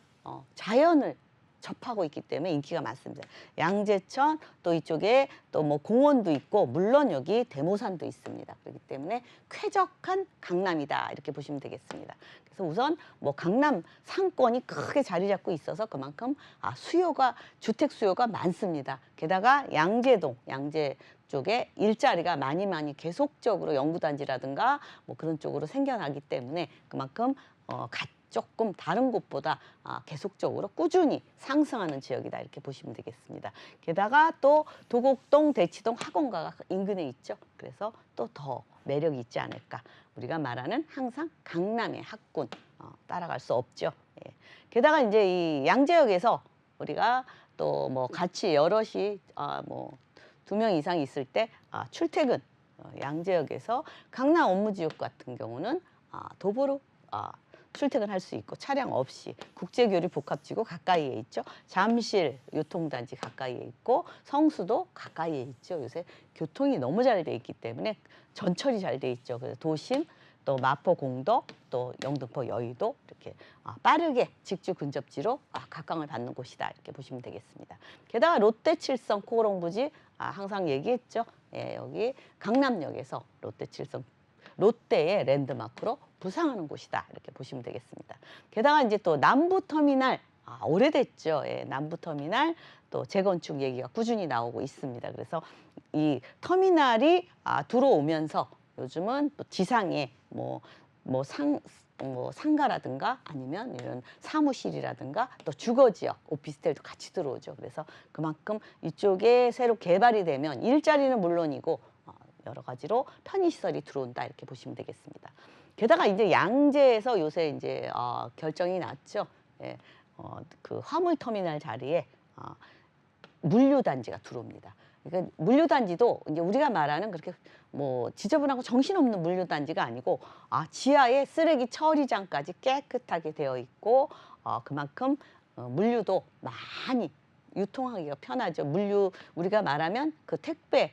자연을 접하고 있기 때문에 인기가 많습니다. 양재천 또 이쪽에 또 뭐 공원도 있고 물론 여기 대모산도 있습니다. 그렇기 때문에 쾌적한 강남이다 이렇게 보시면 되겠습니다. 그래서 우선 뭐 강남 상권이 크게 자리 잡고 있어서 그만큼 주택 수요가 많습니다. 게다가 양재동 양재 쪽에 일자리가 많이 계속적으로 연구단지라든가 뭐 그런 쪽으로 생겨나기 때문에 그만큼 조금 다른 곳보다 계속적으로 꾸준히 상승하는 지역이다 이렇게 보시면 되겠습니다. 게다가 또 도곡동, 대치동 학원가가 인근에 있죠. 그래서 또 더 매력이 있지 않을까. 우리가 말하는 항상 강남의 학군 따라갈 수 없죠. 예. 게다가 이제 이 양재역에서 우리가 또 뭐 같이 여럿이 뭐 2명 이상 있을 때 출퇴근 양재역에서 강남 업무지역 같은 경우는 도보로 출퇴근할 수 있고 차량 없이 국제교류 복합지구 가까이에 있죠. 잠실 유통단지 가까이에 있고 성수도 가까이에 있죠. 요새 교통이 너무 잘 돼 있기 때문에 전철이 잘 돼 있죠. 그래서 도심 또 마포 공덕 또 영등포 여의도 이렇게 빠르게 직주 근접지로 각광을 받는 곳이다 이렇게 보시면 되겠습니다. 게다가 롯데 칠성 코오롱부지 항상 얘기했죠. 예, 여기 강남역에서 롯데 칠성 롯데의 랜드마크로 부상하는 곳이다 이렇게 보시면 되겠습니다. 게다가 이제 또 남부터미널 오래됐죠. 예, 남부터미널 또 재건축 얘기가 꾸준히 나오고 있습니다. 그래서 이 터미널이 들어오면서 요즘은 또 지상에 상가라든가 아니면 이런 사무실이라든가 또 주거지역 오피스텔도 같이 들어오죠. 그래서 그만큼 이쪽에 새로 개발이 되면 일자리는 물론이고 여러 가지로 편의시설이 들어온다 이렇게 보시면 되겠습니다. 게다가 이제 양재에서 요새 이제 결정이 났죠. 예, 그 화물터미널 자리에 물류단지가 들어옵니다. 그러니까 물류단지도 이제 우리가 말하는 그렇게 뭐 지저분하고 정신없는 물류단지가 아니고 지하에 쓰레기 처리장까지 깨끗하게 되어 있고 그만큼 물류도 많이 유통하기가 편하죠. 물류 우리가 말하면 그 택배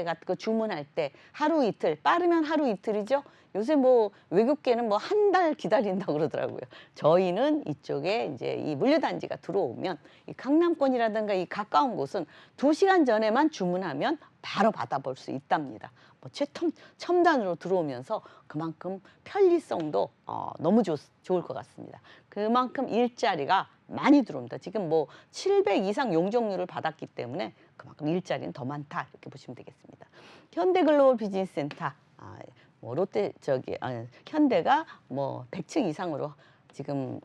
같은 거 주문할 때 하루 이틀 빠르면 하루 이틀이죠. 요새 뭐 외국계는 뭐 한 달 기다린다고 그러더라고요. 저희는 이쪽에 이제 이 물류단지가 들어오면 이 강남권이라든가 이 가까운 곳은 2시간 전에만 주문하면 바로 받아볼 수 있답니다. 뭐 최첨단으로 들어오면서 그만큼 편리성도 너무 좋을 것 같습니다. 그만큼 일자리가 많이 들어옵니다. 지금 뭐 700 이상 용적률을 받았기 때문에 그만큼 일자리는 더 많다 이렇게 보시면 되겠습니다. 현대글로벌 비즈니스센터 뭐 롯데 현대가 뭐 100층 이상으로 지금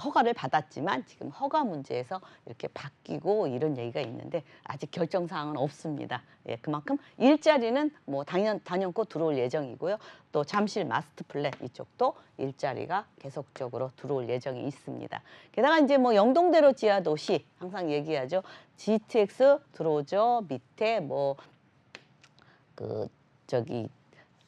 허가를 받았지만 지금 허가 문제에서 이렇게 바뀌고 이런 얘기가 있는데 아직 결정 사항은 없습니다. 예, 그만큼 일자리는 뭐 단연코 들어올 예정이고요. 또 잠실 마스터플랜 이쪽도 일자리가 계속적으로 들어올 예정이 있습니다. 게다가 이제 뭐 영동대로 지하도시 항상 얘기하죠. GTX 들어오죠. 밑에 뭐 그 저기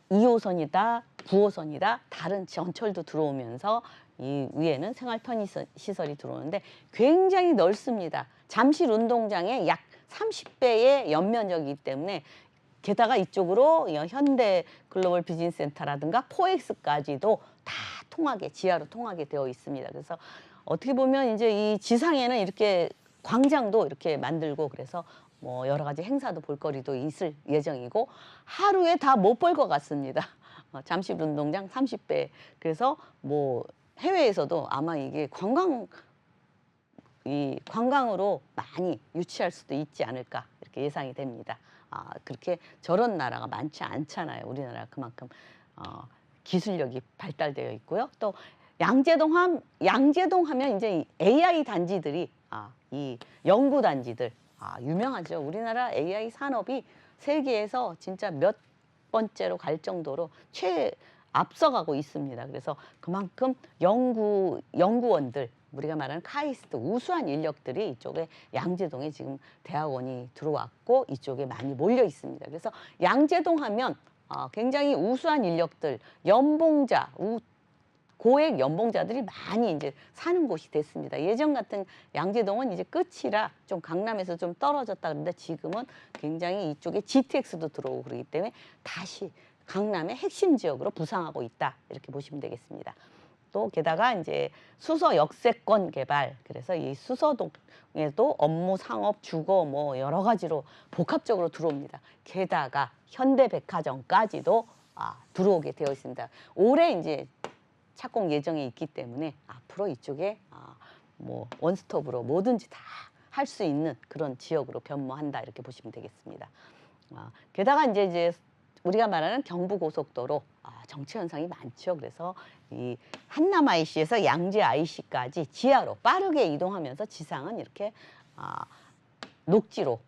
2호선이다, 9호선이다, 다른 전철도 들어오면서 이 위에는 생활 편의시설이 들어오는데 굉장히 넓습니다. 잠실 운동장의 약 30배의 연면적이기 때문에 게다가 이쪽으로 현대 글로벌 비즈니스 센터라든가 코엑스까지도 다 통하게 지하로 통하게 되어 있습니다. 그래서 어떻게 보면 이제 이 지상에는 이렇게 광장도 이렇게 만들고 그래서 뭐 여러 가지 행사도 볼거리도 있을 예정이고 하루에 다 못 볼 것 같습니다. 잠실 운동장 30배. 그래서 뭐 해외에서도 아마 이게 관광으로 많이 유치할 수도 있지 않을까 이렇게 예상이 됩니다. 그렇게 저런 나라가 많지 않잖아요. 우리나라 그만큼 기술력이 발달되어 있고요. 또 양재동 하면 이제 AI 단지들이 이 연구 단지들 유명하죠. 우리나라 AI 산업이 세계에서 진짜 몇 번째로 갈 정도로 앞서가고 있습니다. 그래서 그만큼 연구원들, 우리가 말하는 카이스트, 우수한 인력들이 이쪽에 양재동에 지금 대학원이 들어왔고 이쪽에 많이 몰려 있습니다. 그래서 양재동 하면 굉장히 우수한 인력들, 연봉자, 고액 연봉자들이 많이 이제 사는 곳이 됐습니다. 예전 같은 양재동은 이제 끝이라 좀 강남에서 좀 떨어졌다 그러는데 지금은 굉장히 이쪽에 GTX도 들어오고 그러기 때문에 다시 강남의 핵심 지역으로 부상하고 있다 이렇게 보시면 되겠습니다. 또 게다가 이제 수서 역세권 개발, 그래서 이 수서동에도 업무, 상업, 주거 뭐 여러 가지로 복합적으로 들어옵니다. 게다가 현대백화점까지도 들어오게 되어 있습니다. 올해 이제 착공 예정에 있기 때문에 앞으로 이쪽에 뭐 원스톱으로 뭐든지 다 할 수 있는 그런 지역으로 변모한다 이렇게 보시면 되겠습니다. 게다가 이제 우리가 말하는 경부고속도로 정체 현상이 많죠. 그래서 이 한남 IC에서 양재 IC까지 지하로 빠르게 이동하면서 지상은 이렇게 녹지로.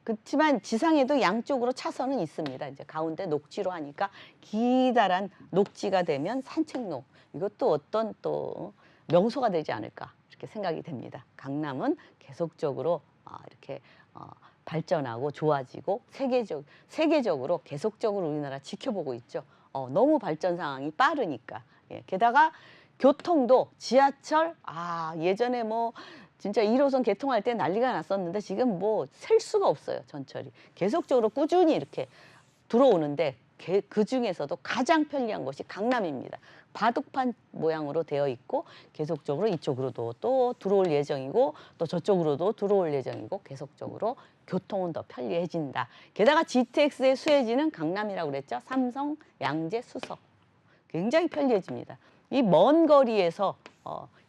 그렇지만 지상에도 양쪽으로 차선은 있습니다. 이제 가운데 녹지로 하니까 기다란 녹지가 되면 산책로, 이것도 어떤 또 명소가 되지 않을까 이렇게 생각이 됩니다. 강남은 계속적으로 이렇게 발전하고 좋아지고 세계적으로 계속적으로 우리나라 지켜보고 있죠. 너무 발전 상황이 빠르니까. 예, 게다가 교통도 지하철 예전에 뭐 진짜 1호선 개통할 때 난리가 났었는데 지금 뭐 셀 수가 없어요. 전철이 계속적으로 꾸준히 이렇게 들어오는데 그 중에서도 가장 편리한 곳이 강남입니다. 바둑판 모양으로 되어 있고 계속적으로 이쪽으로도 또 들어올 예정이고 또 저쪽으로도 들어올 예정이고 계속적으로 교통은 더 편리해진다. 게다가 GTX의 수혜지는 강남이라고 그랬죠. 삼성, 양재, 수서. 굉장히 편리해집니다. 이 먼 거리에서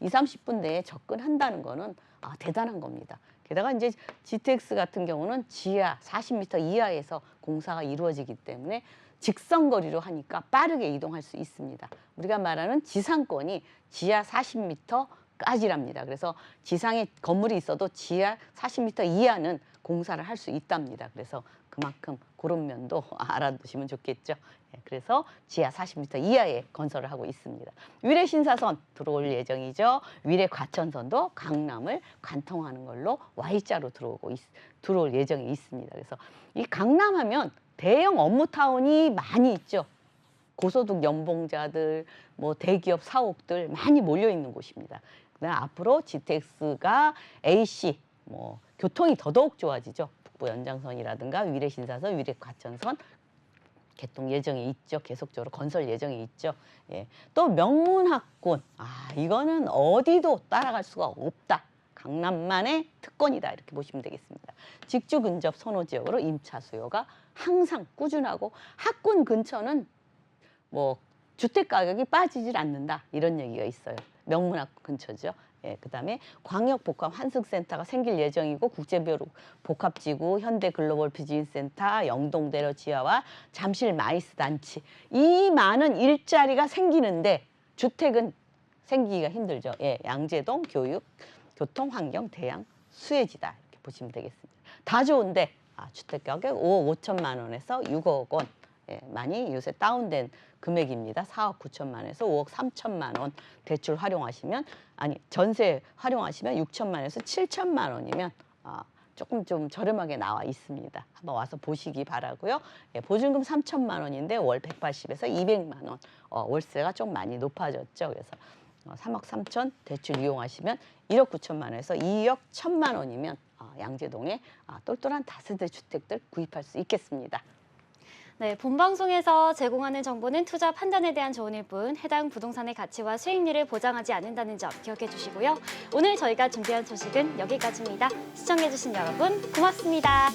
20-30분 내에 접근한다는 거는 대단한 겁니다. 게다가 이제 GTX 같은 경우는 지하 40m 이하에서 공사가 이루어지기 때문에 직선거리로 하니까 빠르게 이동할 수 있습니다. 우리가 말하는 지상권이 지하 40m까지랍니다. 그래서 지상에 건물이 있어도 지하 40m 이하는 공사를 할 수 있답니다. 그래서 그만큼 그런 면도 알아두시면 좋겠죠. 그래서 지하 40m 이하에 건설을 하고 있습니다. 위례 신사선 들어올 예정이죠. 위례 과천선도 강남을 관통하는 걸로 Y자로 들어올 예정이 있습니다. 그래서 이 강남하면 대형 업무타운이 많이 있죠. 고소득 연봉자들, 뭐 대기업 사옥들 많이 몰려 있는 곳입니다. 그다음 앞으로 GTX가 AC, 뭐 교통이 더더욱 좋아지죠. 북부 연장선이라든가 위례 신사선, 위례 과천선 개통 예정이 있죠. 계속적으로 건설 예정이 있죠. 예. 또 명문학군, 이거는 어디도 따라갈 수가 없다. 강남만의 특권이다 이렇게 보시면 되겠습니다. 직주 근접 선호 지역으로 임차 수요가 항상 꾸준하고 학군 근처는 뭐 주택 가격이 빠지질 않는다 이런 얘기가 있어요. 명문학군 근처죠. 예, 그다음에 광역복합 환승센터가 생길 예정이고 국제복합지구, 현대글로벌 비즈니스센터, 영동대로 지하와 잠실 마이스 단지 이 많은 일자리가 생기는데 주택은 생기기가 힘들죠. 예, 양재동 교육, 교통, 환경, 대양, 수혜지다 이렇게 보시면 되겠습니다. 다 좋은데 주택 가격 5억 5천만 원에서 6억 원. 예, 많이 요새 다운된 금액입니다. 4억 9천만 원에서 5억 3천만 원 대출 활용하시면 전세 활용하시면 6천만 원에서 7천만 원이면 조금 좀 저렴하게 나와 있습니다. 한번 와서 보시기 바라고요. 예, 보증금 3천만 원인데 월 180에서 200만 원. 월세가 좀 많이 높아졌죠. 그래서 3억 3천 대출 이용하시면 1억 9천만 원에서 2억 1천만 원이면 양재동에 똘똘한 다세대 주택들 구입할 수 있겠습니다. 네, 본 방송에서 제공하는 정보는 투자 판단에 대한 조언일 뿐 해당 부동산의 가치와 수익률을 보장하지 않는다는 점 기억해 주시고요. 오늘 저희가 준비한 소식은 여기까지입니다. 시청해 주신 여러분 고맙습니다.